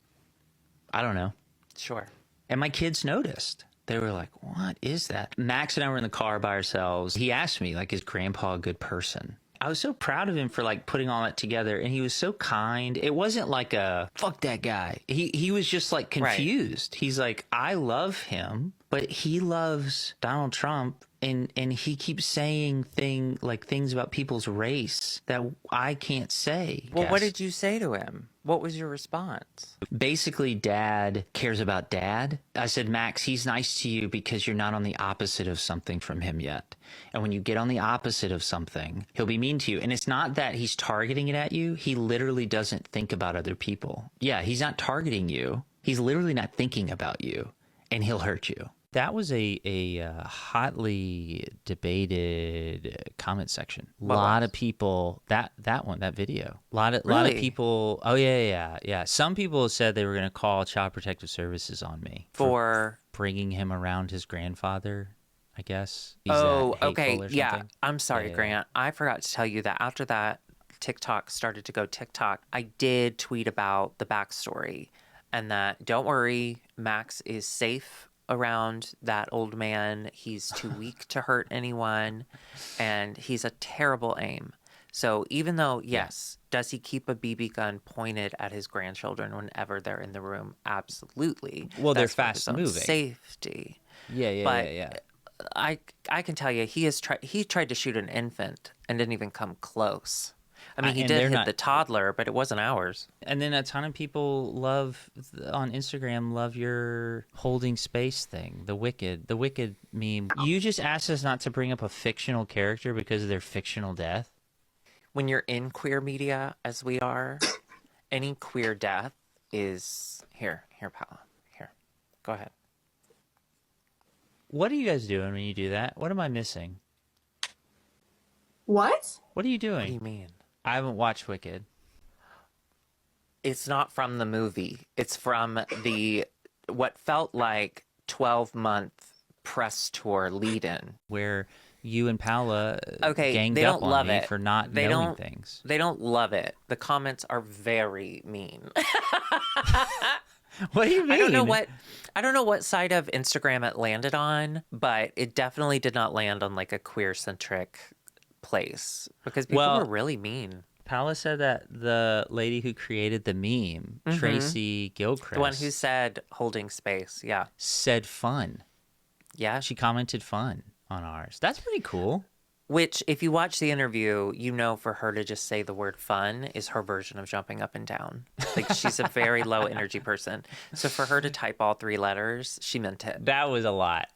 I don't know. Sure. And my kids noticed. They were like, what is that? Max and I were in the car by ourselves. He asked me, like, is Grandpa a good person? I was so proud of him for like putting all that together, and he was so kind. It wasn't like a fuck that guy. He was just like confused. Right. He's like, I love him, but he loves Donald Trump, and he keeps saying things about people's race that I can't say. Well, what did you say to him? What was your response? Basically, Dad cares about Dad. I said, Max, he's nice to you because you're not on the opposite of something from him yet. And when you get on the opposite of something, he'll be mean to you. And it's not that he's targeting it at you. He literally doesn't think about other people. Yeah, he's not targeting you. He's literally not thinking about you, and he'll hurt you. That was a hotly debated comment section. A lot of people, that video. A lot of people, oh yeah. Some people said they were going to call Child Protective Services on me. For bringing him around his grandfather, I guess. Okay, yeah. I'm sorry, Yeah. Grant. I forgot to tell you that after that TikTok started to go TikTok, I did tweet about the backstory and that, don't worry, Max is safe around that old man. He's too weak to hurt anyone, and he's a terrible aim. So even though, yes, does he keep a BB gun pointed at his grandchildren whenever they're in the room? Absolutely. Well, they're That's for his fast own moving. Safety. Yeah. I can tell you, he tried to shoot an infant and didn't even come close. I mean, he did hit the toddler, but it wasn't ours. And then a ton of people on Instagram love your holding space thing, the wicked meme. You just asked us not to bring up a fictional character because of their fictional death. When you're in queer media, as we are, any queer death is here, Paula. Here, go ahead. What are you guys doing when you do that? What am I missing? What? What are you doing? What do you mean? I haven't watched Wicked. It's not from the movie. It's from what felt like 12-month press tour lead-in. Where you and Paula ganged they up don't on love me it. for not knowing things. They don't love it. The comments are very mean. What do you mean? I don't know what side of Instagram it landed on, but it definitely did not land on like a queer-centric place because people were really mean. Paula said that the lady who created the meme, Tracy Gilchrist, the one who said holding space, said fun. Yeah. She commented fun on ours. That's pretty cool. Which, if you watch the interview, you know for her to just say the word fun is her version of jumping up and down. Like, she's a very low energy person. So for her to type all 3 letters, she meant it. That was a lot.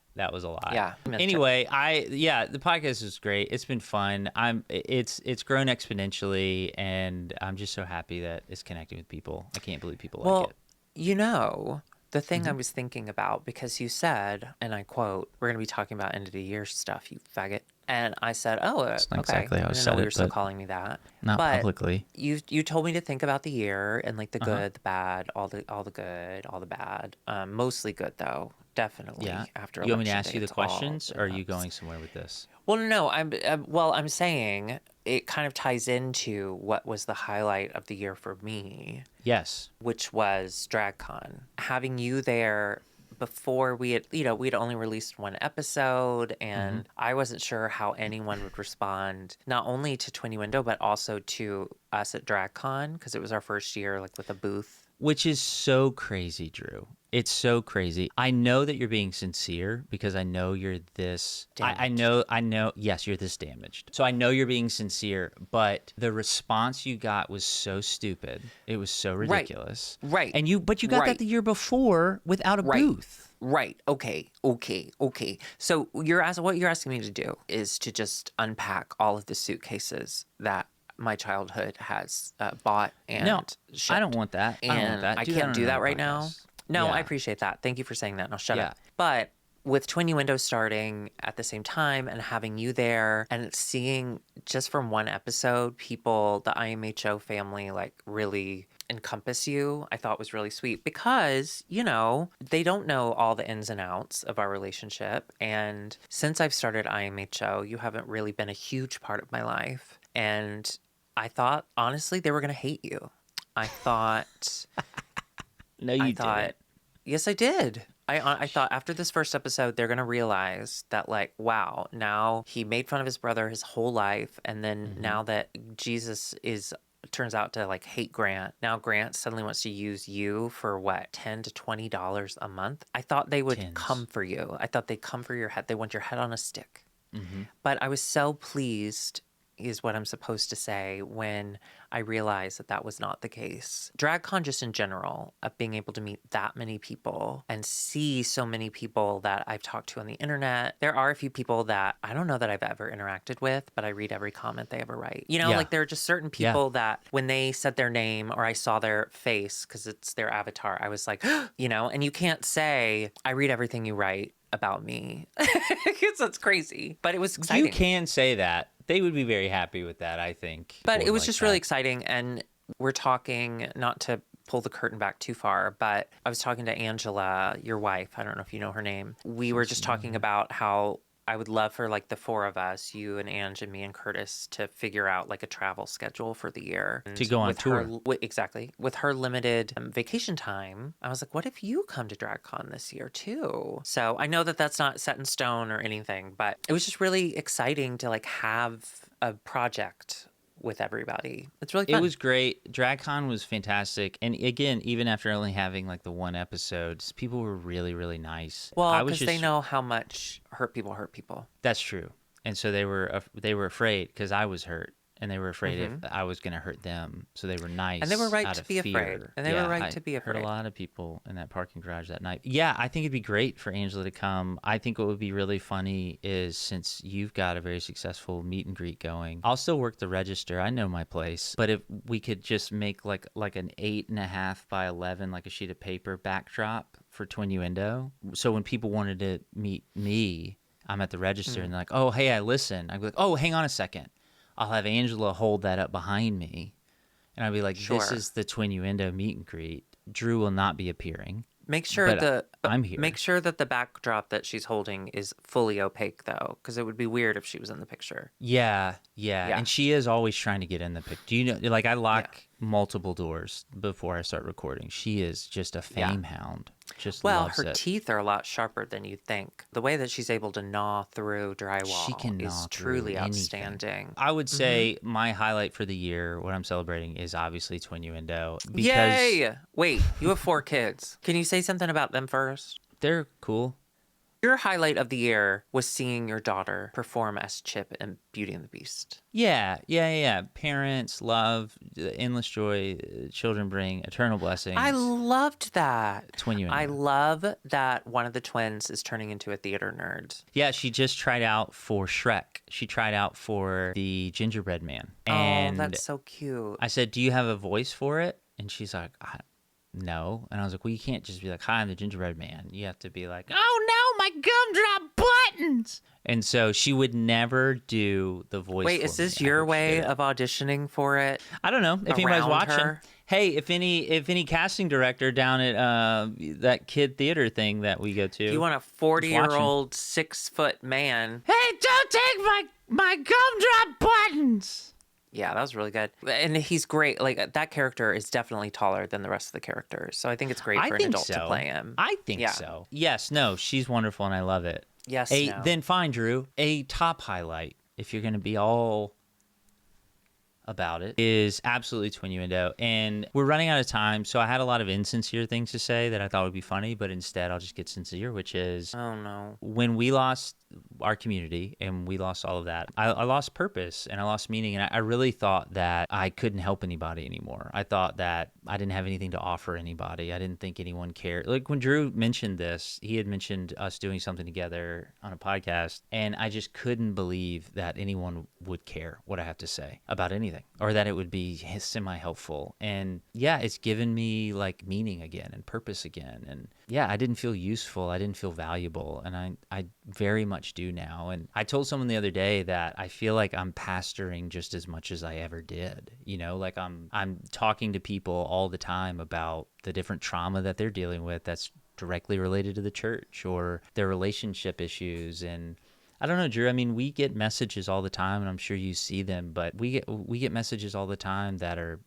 Yeah. Anyway, the podcast is great. It's been fun. It's grown exponentially, and I'm just so happy that it's connecting with people. I can't believe people like it. You know, the thing I was thinking about, because you said, and I quote, we're going to be talking about end of the year stuff, you faggot. And I said, That's not exactly how I didn't said know it, you were still but calling me that. Not but publicly. You told me to think about the year and like the good, the bad, all the good, all the bad. Mostly good though, definitely. Yeah. After you want me to Election ask Day, you the it's all questions, the or are you ups. going somewhere with this? Well, no. I'm saying it kind of ties into what was the highlight of the year for me. Yes. Which was DragCon. Having you there before we'd only released 1 episode, and I wasn't sure how anyone would respond, not only to Twinnuendo, but also to us at DragCon, because it was our first year, like with a booth Which is so crazy, Drew. It's so crazy. I know that you're being sincere because I know you're this. I know. Yes, you're this damaged. So I know you're being sincere, but the response you got was so stupid. It was so ridiculous. Right. But you got that the year before without a booth. Right. Okay. So what you're asking me to do is to just unpack all of the suitcases that my childhood has bought and shipped. I don't want that. I don't want that. I can't do that right now. No, Yeah. I appreciate that. Thank you for saying that. And I'll shut up. But with Twinnuendo starting at the same time and having you there and seeing just from one episode, people, the IMHO family, like really encompass you, I thought was really sweet because, you know, they don't know all the ins and outs of our relationship. And since I've started IMHO, you haven't really been a huge part of my life. And I thought, honestly, they were going to hate you. I thought... No, you didn't. Yes, I did. I thought after this first episode, they're going to realize that, like, wow, now he made fun of his brother his whole life. And then now that Jesus turns out to, like, hate Grant, now Grant suddenly wants to use you for what, $10 to $20 a month? I thought they would come for you. I thought they'd come for your head. They want your head on a stick. But I was so pleased, is what I'm supposed to say, when I realized that that was not the case. DragCon just in general, of being able to meet that many people and see so many people that I've talked to on the internet. There are a few people that I don't know that I've ever interacted with, but I read every comment they ever write. You know, like there are just certain people that when they said their name or I saw their face, because it's their avatar, I was like, you know, and you can't say, I read everything you write about me. Because that's crazy. But it was exciting. You can say that. They would be very happy with that, I think. But it was just really exciting. And we're talking, not to pull the curtain back too far, but I was talking to Angela, your wife. I don't know if you know her name. We were just talking about how I would love for like the four of us, you and Ange and me and Curtis, to figure out like a travel schedule for the year. To go on tour. Exactly. With her limited vacation time, I was like, what if you come to DragCon this year too? So I know that that's not set in stone or anything, but it was just really exciting to like have a project with everybody. It's really fun. It was great. DragCon was fantastic. And again, even after only having like the one episode, people were really, really nice. Well, because they know how much hurt people. That's true. And so they were afraid because I was hurt. And they were afraid if I was going to hurt them. So they were nice. And they were right to be afraid. And they were right to be afraid. I heard a lot of people in that parking garage that night. Yeah, I think it'd be great for Angela to come. I think what would be really funny is, since you've got a very successful meet and greet going, I'll still work the register. I know my place. But if we could just make like an 8.5 by 11, like a sheet of paper backdrop for Twinnuendo. So when people wanted to meet me, I'm at the register and they're like, oh, hey, I listen. I'd be like, oh, hang on a second. I'll have Angela hold that up behind me, and I'll be like, this is the Twinnuendo meet and greet. Drew will not be appearing. Make sure I'm here. Make sure that the backdrop that she's holding is fully opaque, though, because it would be weird if she was in the picture. Yeah. And she is always trying to get in the picture. Do you know, like, I lock multiple doors before I start recording. She is just a fame hound. Just loves her teeth are a lot sharper than you'd think. The way that she's able to gnaw through drywall is truly outstanding. I would say my highlight for the year, what I'm celebrating, is obviously Twinnuendo. Yay! Wait, you have 4 kids. Can you say something about them first? They're cool. Your highlight of the year was seeing your daughter perform as Chip in Beauty and the Beast. Yeah. Parents, love, endless joy, children bring eternal blessings. I loved that. Twinnuendo. I love that one of the twins is turning into a theater nerd. Yeah, she just tried out for Shrek. She tried out for the Gingerbread Man. And that's so cute. I said, do you have a voice for it? And she's like, no. And I was like, well, you can't just be like, hi, I'm the Gingerbread Man. You have to be like, oh no, my gumdrop buttons. And so she would never do the voice. Wait, is this your way of auditioning for it? I don't know if anybody's watching. Hey, if any casting director down at that kid theater thing that we go to, you want a 40-year-old 6-foot man? Hey, don't take my gumdrop buttons. Yeah, that was really good. And he's great. Like, that character is definitely taller than the rest of the characters. So I think it's great for an adult to play him. I think so. Yes, no, she's wonderful and I love it. Yes, Then fine, Drew. A top highlight, if you're going to be all about it is absolutely Twinnuendo. And we're running out of time, so I had a lot of insincere things to say that I thought would be funny, but instead I'll just get sincere, which is, Oh, no. when we lost our community and we lost all of that, I lost purpose and I lost meaning. And I really thought that I couldn't help anybody anymore. I thought that I didn't have anything to offer anybody. I didn't think anyone cared. Like when Drew mentioned this, he had mentioned us doing something together on a podcast, and I just couldn't believe that anyone would care what I have to say about anything, or that it would be semi-helpful. And yeah, it's given me like meaning again and purpose again. And yeah, I didn't feel useful. I didn't feel valuable. And I very much do now. And I told someone the other day that I feel like I'm pastoring just as much as I ever did. You know, like I'm talking to people all the time about the different trauma that they're dealing with that's directly related to the church, or their relationship issues. And I don't know, Drew, I mean, we get messages all the time, and I'm sure you see them, but we get messages all the time that are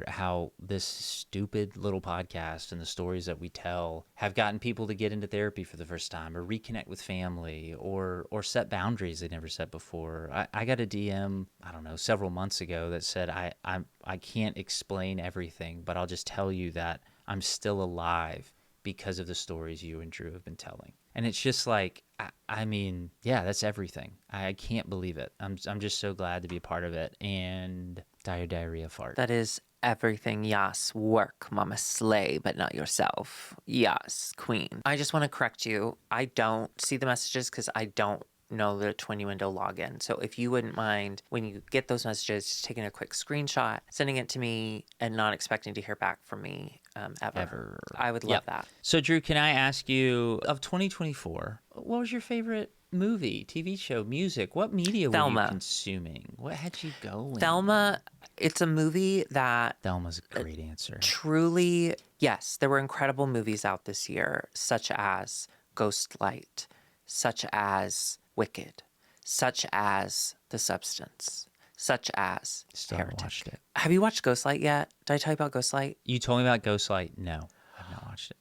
how this stupid little podcast and the stories that we tell have gotten people to get into therapy for the first time, or reconnect with family, or set boundaries they never set before. I got a DM, I don't know, several months ago that said, I can't explain everything, but I'll just tell you that I'm still alive because of the stories you and Drew have been telling. And it's just like, I mean, yeah, that's everything. I can't believe it. I'm just so glad to be a part of it. And diarrhea fart. That is everything. Yes. Work, mama, slay, but not yourself. Yes, queen. I just want to correct you. I don't see the messages because I don't know the Twinnuendo login. So if you wouldn't mind, when you get those messages, just taking a quick screenshot, sending it to me, and not expecting to hear back from me ever. I would love that. So Drew, can I ask you, of 2024, what was your favorite movie, TV show, music? What media were you consuming? What had you going? Thelma, it's a movie that... Thelma's a great answer. Truly, yes, there were incredible movies out this year, such as Ghostlight, such as Wicked, such as The Substance, such as Still Heretic. Haven't watched it. Have you watched Ghostlight yet? Did I tell you about Ghostlight? You told me about Ghostlight. No, I've not watched it.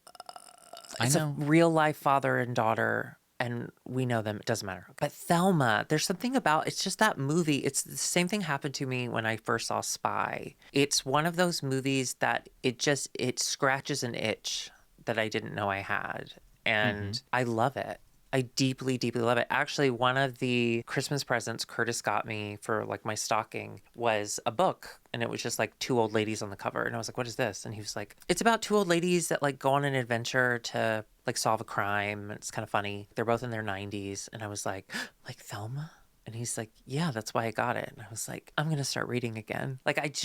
It's a real life father and daughter, and we know them. It doesn't matter. But Thelma, there's something about, it's just that movie. It's the same thing happened to me when I first saw Spy. It's one of those movies that it scratches an itch that I didn't know I had. And I love it. I deeply, deeply love it. Actually, one of the Christmas presents Curtis got me for like my stocking was a book, and it was just like two old ladies on the cover. And I was like, what is this? And he was like, it's about two old ladies that like go on an adventure to like solve a crime. It's kind of funny. They're both in their 90s. And I was like Thelma? And he's like, yeah, that's why I got it. And I was like, I'm going to start reading again. Like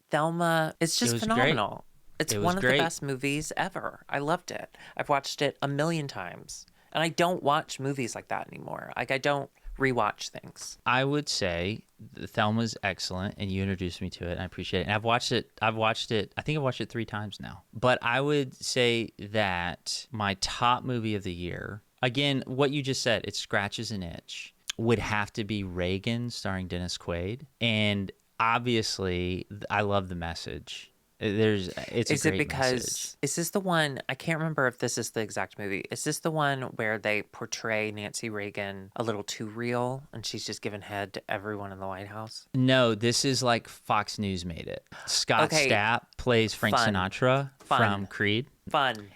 Thelma, it's just phenomenal. Great. It's one of the best movies ever. I loved it. I've watched it a million times. And I don't watch movies like that anymore. Like, I don't rewatch things. I would say Thelma's excellent, and you introduced me to it, and I appreciate it. And I've watched it. I think I've watched it 3 times now. But I would say that my top movie of the year, again, what you just said, it scratches an itch, would have to be Reagan, starring Dennis Quaid. And obviously, I love the message. It's a great message. Is this the one, I can't remember if this is the exact movie. Is this the one where they portray Nancy Reagan a little too real and she's just giving head to everyone in the White House? No, this is like Fox News made it. Scott Stapp plays Frank Sinatra from Creed. Fun.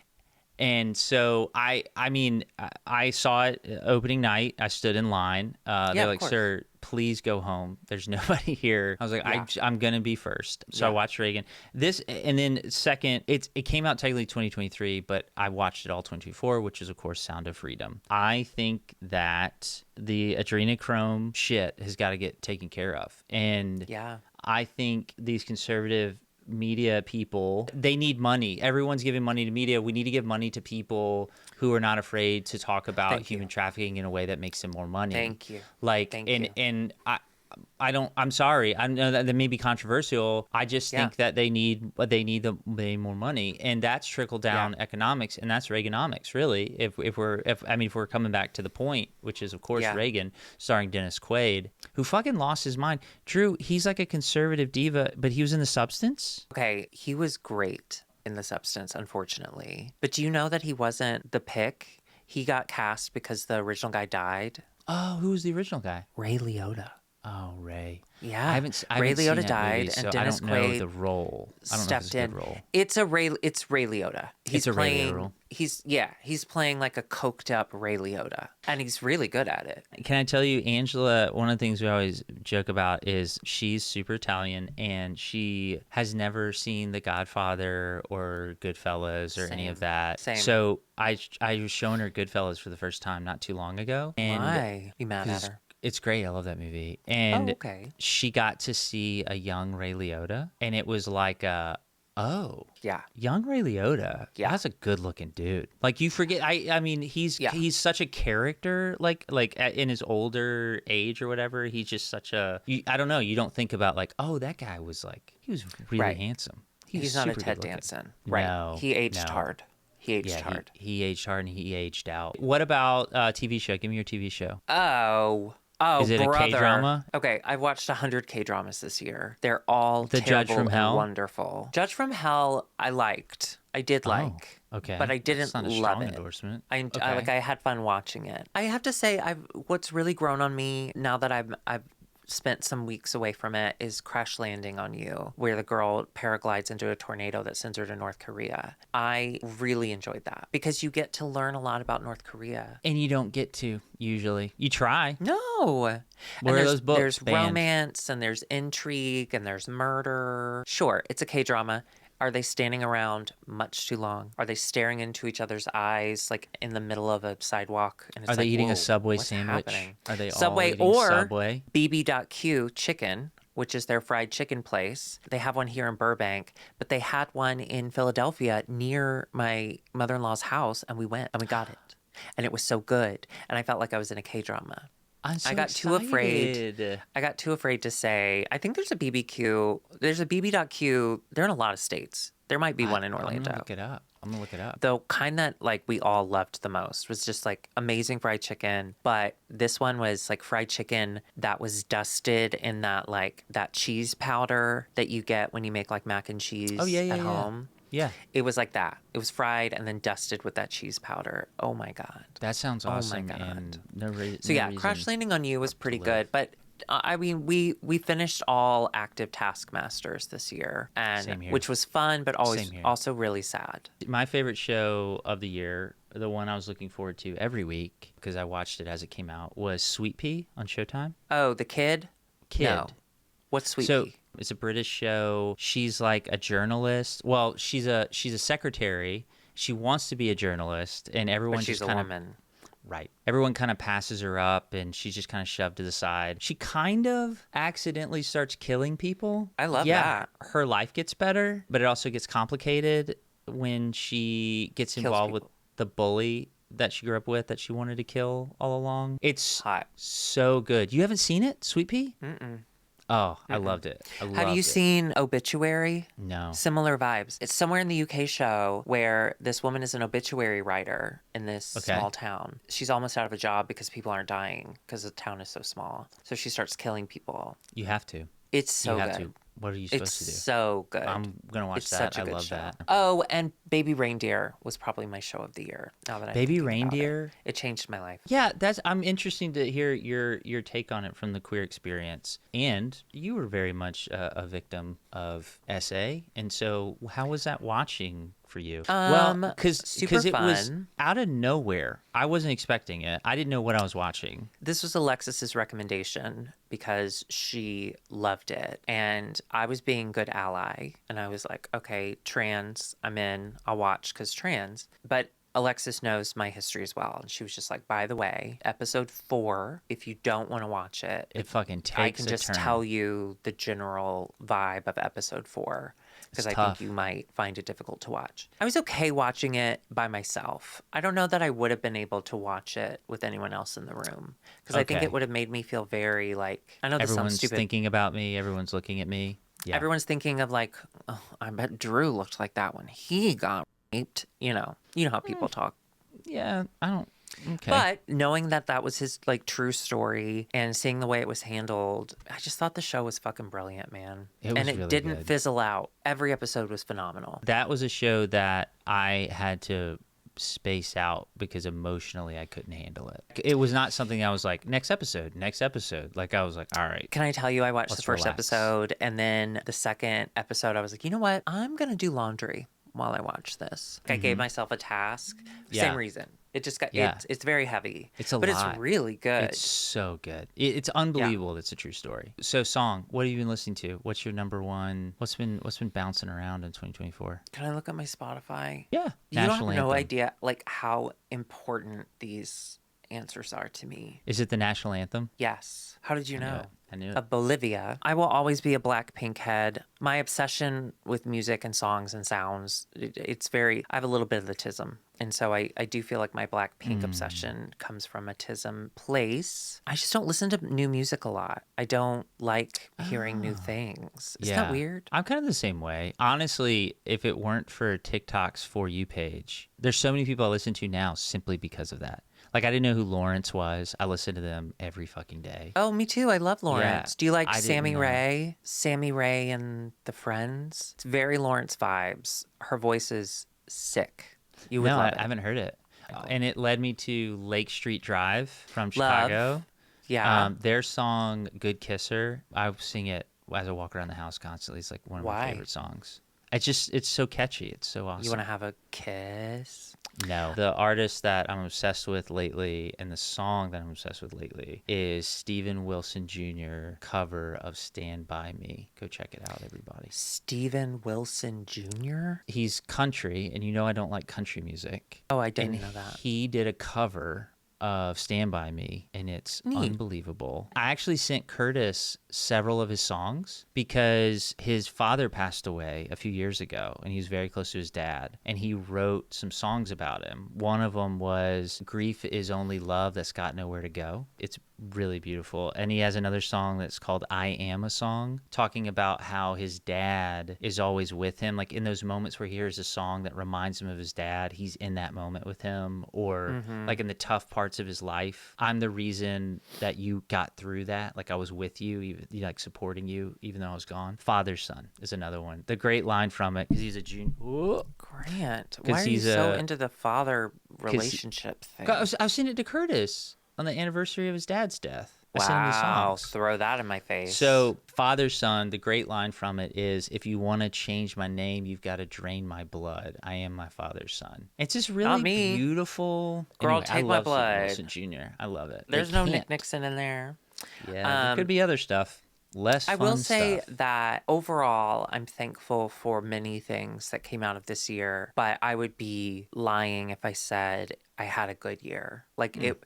And so I mean, I saw it opening night. I stood in line. They're like, sir, please go home. There's nobody here. I was like, I'm going to be first. So I watched Reagan. This, and then second, it came out technically 2023, but I watched it all 2024, which is, of course, Sound of Freedom. I think that the adrenochrome shit has got to get taken care of. And I think these conservative media people, they need money. Everyone's giving money to media. We need to give money to people who are not afraid to talk about human trafficking in a way that makes them more money. Thank you. And I'm sorry. I know that may be controversial. I just think that they need more money, and that's trickle down economics, and that's Reaganomics, really. If we're coming back to the point, which is of course Reagan, starring Dennis Quaid, who fucking lost his mind. Drew, he's like a conservative diva, but he was in The Substance. Okay, he was great in The Substance, unfortunately. But do you know that he wasn't the pick? He got cast because the original guy died. Oh, who was the original guy? Ray Liotta. Oh, Ray. Yeah. I Ray haven't seen Liotta that died, movie, and so I Dennis don't know Quaid the role. I don't know if it's stepped a good in. role. It's Ray Liotta. It's a Ray Liotta role. He's playing like a coked up Ray Liotta, and he's really good at it. Can I tell you, Angela, one of the things we always joke about is she's super Italian, and she has never seen The Godfather or Goodfellas or any of that. Same. So I was showing her Goodfellas for the first time not too long ago. And Why? You mad at her? it's great. I love that movie. And okay. she got to see a young Ray Liotta, and it was like Yeah. young Ray Liotta. Yeah. That's a good looking dude. Like you forget. I mean, he's such a character. In his older age or whatever, he's just such a. I don't know. You don't think about like, oh, that guy was like he was really handsome. He's not a Ted Danson. Right. No, he aged hard. He aged hard. He aged hard and he aged out. What about TV show? Give me your TV show. Oh, is it brother. a K-drama? Okay, I've watched 100 K-dramas this year. They're all The terrible Judge from Hell? and wonderful. Judge from Hell, I liked. I did like. Okay. But I didn't That's not a love strong it. endorsement. I had fun watching it. I have to say, what's really grown on me now that I've spent some weeks away from it is Crash Landing on You, where the girl paraglides into a tornado that sends her to North Korea. I really enjoyed that because you get to learn a lot about North Korea. And you don't get to, usually. You try. No. Where are those books There's banned? romance and there's intrigue and there's murder. Sure, it's a K-drama. Are they standing around much too long? Are they staring into each other's eyes like in the middle of a sidewalk? And it's Are they eating whoa, a Subway what's sandwich? happening? Are they Subway all eating or Subway? BB.Q Chicken, which is their fried chicken place. They have one here in Burbank, but they had one in Philadelphia near my mother-in-law's house, and we went and we got it. And it was so good. And I felt like I was in a K-drama. I got too afraid. I got too afraid to say, I think there's a BBQ. There's a BB.Q. They're in a lot of states. There might be one in Orlando. I'm going to look it up. The kind that like we all loved the most was just like amazing fried chicken. But this one was like fried chicken that was dusted in that like that cheese powder that you get when you make like mac and cheese at home. Yeah. It was like that. It was fried and then dusted with that cheese powder. Oh my God. That sounds awesome. Oh my God. And no reason. Crash Landing on You was pretty good. But I mean, we finished all active Taskmasters this year, and which was fun, but also really sad. My favorite show of the year, the one I was looking forward to every week because I watched it as it came out, was Sweet Pea on Showtime. Oh, the kid? No. What's Sweet Pea? It's a British show. She's like a journalist. Well, she's a secretary. She wants to be a journalist, and everyone she's just a woman. Right. Everyone kind of passes her up, and she's just kind of shoved to the side. She kind of accidentally starts killing people. I love that. Her life gets better, but it also gets complicated when she gets involved with the bully that she grew up with that she wanted to kill all along. It's hot. So good. You haven't seen it, Sweet Pea? Mm-mm. Oh, I loved it. Have you seen Obituary? No. Similar vibes. It's somewhere in the UK show where this woman is an obituary writer in this small town. She's almost out of a job because people aren't dying because the town is so small. So she starts killing people. You have to. It's so good. What are you supposed to do? It's so good. I'm going to watch that. Such a good show. That. Oh, and Baby Reindeer was probably my show of the year. Now that Baby Reindeer? It changed my life. Yeah, I'm interesting to hear your take on it from the queer experience. And you were very much a victim of SA. And so how was that watching for you? Because it was out of nowhere. I wasn't expecting it. I didn't know what I was watching. This was Alexis's recommendation because she loved it. And I was being good ally. And I was like, okay, trans, I'm in. I'll watch because trans. But Alexis knows my history as well. And she was just like, by the way, episode 4, if you don't want to watch it, it fucking takes a turn. I can just tell you the general vibe of episode 4. Because I think you might find it difficult to watch. I was okay watching it by myself. I don't know that I would have been able to watch it with anyone else in the room. Because I think it would have made me feel very like, I know this sounds stupid. Everyone's thinking about me. Everyone's looking at me. Yeah. Everyone's thinking of like, oh, I bet Drew looked like that when he got raped. You know how people talk. Yeah, I don't. Okay. But knowing that was his like true story and seeing the way it was handled, I just thought the show was fucking brilliant, man. It was really didn't good. Fizzle out. Every episode was phenomenal. That was a show that I had to space out because emotionally I couldn't handle it. It was not something I was like, next episode. Like I was like, all right. Can I tell you, I watched the Let's first relax. episode, and then the second episode, I was like, you know what? I'm going to do laundry while I watch this. I gave myself a task. Yeah. Same reason. It just got, it's very heavy. It's a but lot. It's really good. It's so good. It's unbelievable. It's a true story. So song, what have you been listening to? What's your number one? What's been bouncing around in 2024? Can I look at my Spotify? Yeah. You don't National have no anthem. idea like how important these answers are to me. Is it the national anthem? Yes. How did you know? I knew it. Of Bolivia. I will always be a Blackpink head. My obsession with music and songs and sounds, it's very, I have a little bit of the tism. And so I do feel like my Blackpink obsession comes from a tism place. I just don't listen to new music a lot. I don't like hearing new things. Isn't that weird? I'm kind of the same way. Honestly, if it weren't for TikTok's For You page, there's so many people I listen to now simply because of that. Like, I didn't know who Lawrence was. I listen to them every fucking day. Oh, me too. I love Lawrence. Yeah, Do you like I didn't Sammy know. Ray? Sammy Ray and the Friends? It's very Lawrence vibes. Her voice is sick. You would No, love I it. haven't heard it. And it led me to Lake Street Drive from Love. Chicago. Yeah. Their song, Good Kisser, I sing it as I walk around the house constantly. It's like one of my Why? favorite songs. It's so catchy. It's so awesome. You want to have a kiss? No. The artist that I'm obsessed with lately and the song that I'm obsessed with lately is Steven Wilson Jr. cover of Stand By Me. Go check it out, everybody. Steven Wilson Jr.? He's country, and you know I don't like country music. Oh, I didn't And know that. he did a cover of Stand By Me, and it's unbelievable. I actually sent Curtis several of his songs because his father passed away a few years ago, and he was very close to his dad, and he wrote some songs about him. One of them was Grief is Only Love That's Got Nowhere to Go. It's really beautiful. And he has another song that's called I Am a Song, talking about how his dad is always with him. Like in those moments where he hears a song that reminds him of his dad, he's in that moment with him. Or like in the tough parts of his life, I'm the reason that you got through that. Like I was with you, even, like supporting you, even though I was gone. Father's Son is another one. The great line from it, because he's a junior. Grant, why are you he's so a- into the father relationship thing? I was sending it to Curtis on the anniversary of his dad's death. I sent him these Wow, songs. throw that in my face. So, Father's Son, the great line from it is, if you want to change my name, you've got to drain my blood. I am my father's son. It's just really Not me. beautiful. Girl, Anyway, take I my love Steven blood. Wilson Jr. I love it. There's They no Nick can't. Nixon in there. Yeah, there could be other stuff. Less I fun will say stuff. that overall, I'm thankful for many things that came out of this year, but I would be lying if I said I had a good year. Like it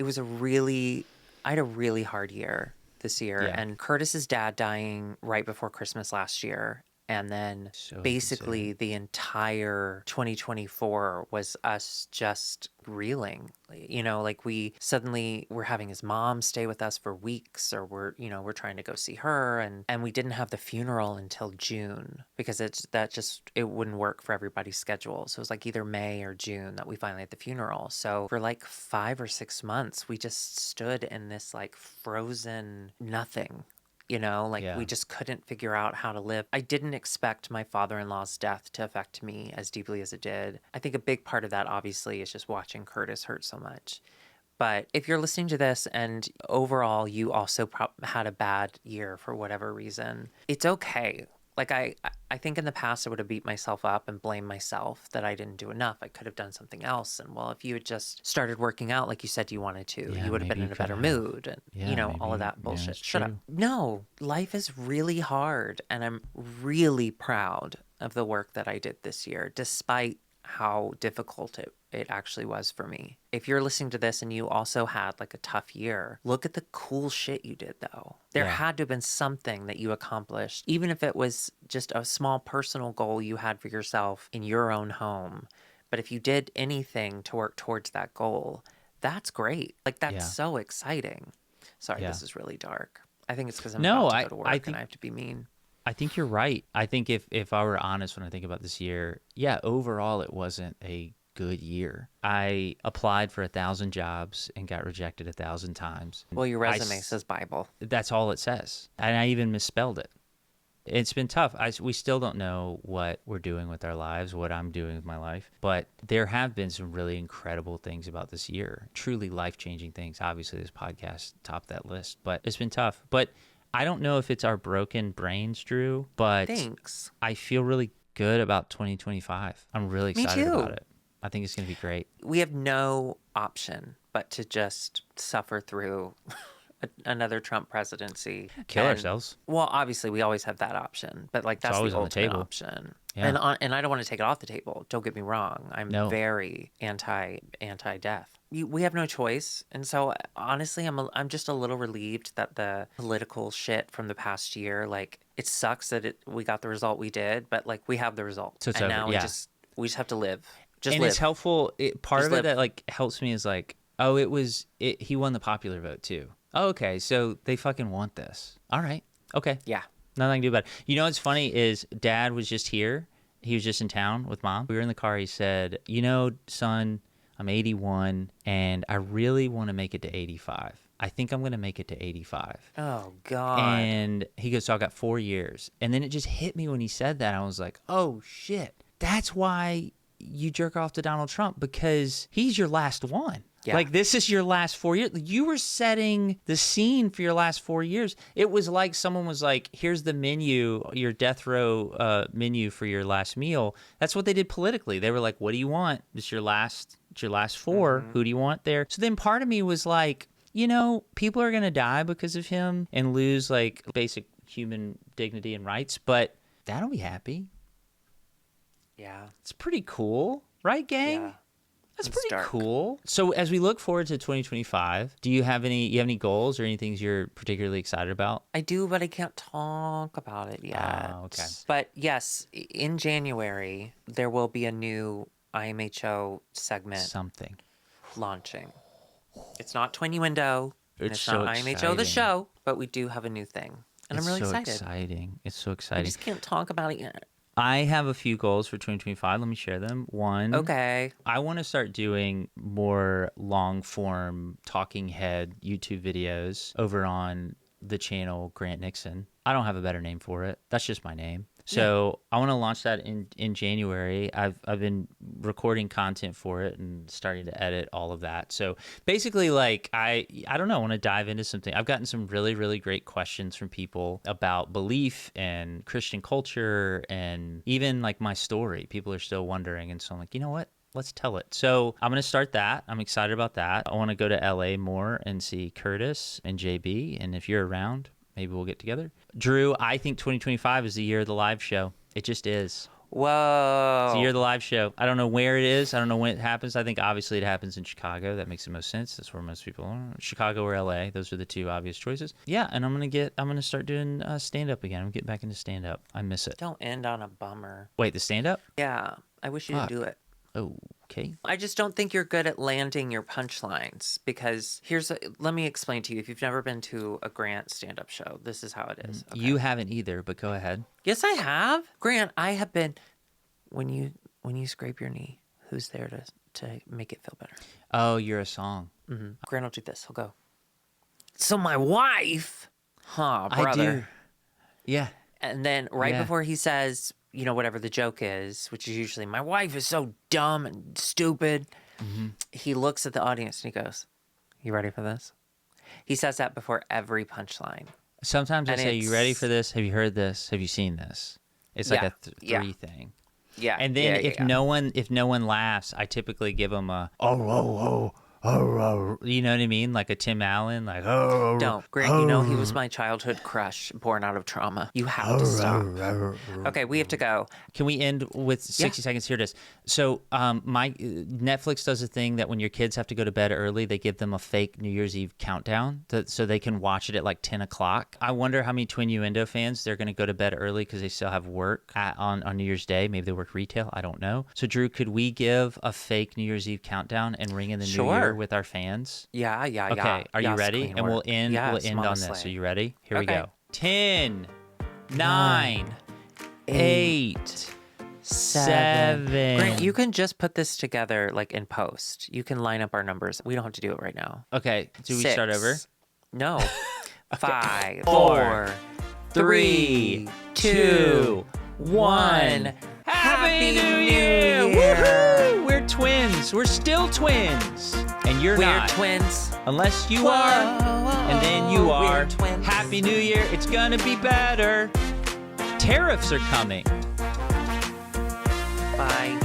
was I had a really hard year this year. Yeah. And Curtis's dad dying right before Christmas last year. And then So basically the entire 2024 was us just reeling. You know, like we suddenly were having his mom stay with us for weeks, or we're trying to go see her, and we didn't have the funeral until June because it wouldn't work for everybody's schedule. So it was like either May or June that we finally had the funeral. So for like 5 or 6 months, we just stood in this like frozen nothing. You know, like we just couldn't figure out how to live. I didn't expect my father-in-law's death to affect me as deeply as it did. I think a big part of that, obviously, is just watching Curtis hurt so much. But if you're listening to this and overall you also had a bad year for whatever reason, it's okay. Like I think in the past I would have beat myself up and blamed myself that I didn't do enough. I could have done something else. And well, if you had just started working out like you said you wanted to, you would have been in a better mood and, all of that bullshit. Shut up. No, life is really hard. And I'm really proud of the work that I did this year, despite how difficult it actually was for me. If you're listening to this and you also had like a tough year, look at the cool shit you did though. There had to have been something that you accomplished, even if it was just a small personal goal you had for yourself in your own home. But if you did anything to work towards that goal, that's great. Like that's so exciting. Sorry, this is really dark. I think it's because I'm about to go to work and I have to be mean. I think you're right. I think if I were honest when I think about this year, overall it wasn't a good year. I applied for 1,000 jobs and got rejected 1,000 times. Well, your resume says Bible. That's all it says. And I even misspelled it. It's been tough. We still don't know what we're doing with our lives, what I'm doing with my life. But there have been some really incredible things about this year, truly life-changing things. Obviously, this podcast topped that list, but it's been tough. But I don't know if it's our broken brains, Drew, but Thanks. I feel really good about 2025. I'm really excited about it. I think it's going to be great. We have no option but to just suffer through another Trump presidency. Kill ourselves. Well, obviously, we always have that option, but like that's always the on the ultimate table. option. Yeah. And I don't want to take it off the table. Don't get me wrong. I'm very anti-death. We have no choice, and so honestly, I'm just a little relieved that the political shit from the past year, like it sucks that we got the result we did, but like we have the result, so it's and over. now we just have to live. And live. It's helpful. Part just of live. it that like helps me is like, oh, he won the popular vote too. Oh, okay, so they fucking want this. All right, okay, Yeah. nothing I can do about it. You know what's funny is Dad was just here. He was just in town with Mom. We were in the car. He said, you know, son, I'm 81 and I really want to make it to 85. I think I'm going to make it to 85. Oh, God. And he goes, so I got 4 years. And then it just hit me when he said that. I was like, oh, shit. That's why you jerk off to Donald Trump, because he's your last one. Yeah. Like, this is your last 4 years. You were setting the scene for your last 4 years. It was like someone was like, here's the menu, your death row menu for your last meal. That's what they did politically. They were like, what do you want? It's your last four. Mm-hmm. Who do you want there? So then part of me was like, you know, people are going to die because of him and lose like basic human dignity and rights, but that'll be happy. Yeah. It's pretty cool, right, gang? Yeah. That's pretty cool. So as we look forward to 2025, do you have any goals or any things you're particularly excited about? I do, but I can't talk about it yet. Oh, okay. But yes, in January, there will be a new IMHO segment. Something. Launching. It's not Twinnuendo. It's so not IMHO the show, but we do have a new thing. And I'm really excited. It's so exciting. I just can't talk about it yet. I have a few goals for 2025. Let me share them. One, okay, I want to start doing more long-form talking head YouTube videos over on the channel Grant Nixon. I don't have a better name for it. That's just my name. So I want to launch that in January. I've been recording content for it and starting to edit all of that. So basically, like I don't know, I want to dive into something. I've gotten some really, really great questions from people about belief and Christian culture and even like my story. People are still wondering, and so I'm like, you know what? Let's tell it. So I'm going to start that. I'm excited about that. I want to go to LA more and see Curtis and JB. And if you're around, maybe we'll get together. Drew, I think 2025 is the year of the live show. It just is. Whoa. It's the year of the live show. I don't know where it is. I don't know when it happens. I think obviously it happens in Chicago. That makes the most sense. That's where most people are. Chicago or LA. Those are the two obvious choices. Yeah, and I'm gonna start doing stand-up again. I'm getting back into stand-up. I miss it. Don't end on a bummer. Wait, the stand-up? Yeah. I wish you didn't do it. Okay. I just don't think you're good at landing your punchlines, because let me explain to you. If you've never been to a Grant stand-up show, this is how it is. Okay? You haven't either, but go ahead. Yes, I have. Grant, I have been. When you scrape your knee, who's there to make it feel better? Oh, you're a song. Mm-hmm. Grant will do this. He'll go, so my wife, brother. I do. Yeah. And then before he says, you know, whatever the joke is, which is usually, my wife is so dumb and stupid, he looks at the audience and he goes, you ready for this? He says that before every punchline. Sometimes I say, you ready for this? Have you heard this? Have you seen this? It's like a three thing. Yeah. And then if no one laughs, I typically give them a oh, you know what I mean? Like a Tim Allen, like oh. Don't, Grant. You know he was my childhood crush, born out of trauma. You have to stop. Okay, we have to go. Can we end with 60 seconds? Here it is. So, my Netflix does a thing that when your kids have to go to bed early, they give them a fake New Year's Eve countdown so they can watch it at like 10 o'clock. I wonder how many Twinnuendo fans they're going to go to bed early because they still have work on New Year's Day. Maybe they work retail. I don't know. So, Drew, could we give a fake New Year's Eve countdown and ring in the new year with our fans? Yeah. Okay, are you ready? And we'll end on this. Are you ready? Here we go. 10, 9, 8, 7. Grant, you can just put this together like in post. You can line up our numbers. We don't have to do it right now. Okay, do we start over? No. 5, 4, 3, 2, 1. Happy New Year! Woohoo! We're twins. We're still twins. And you're not. We're twins. Unless you are. And then you are. We're twins. Happy New Year. It's gonna be better. Tariffs are coming. Bye.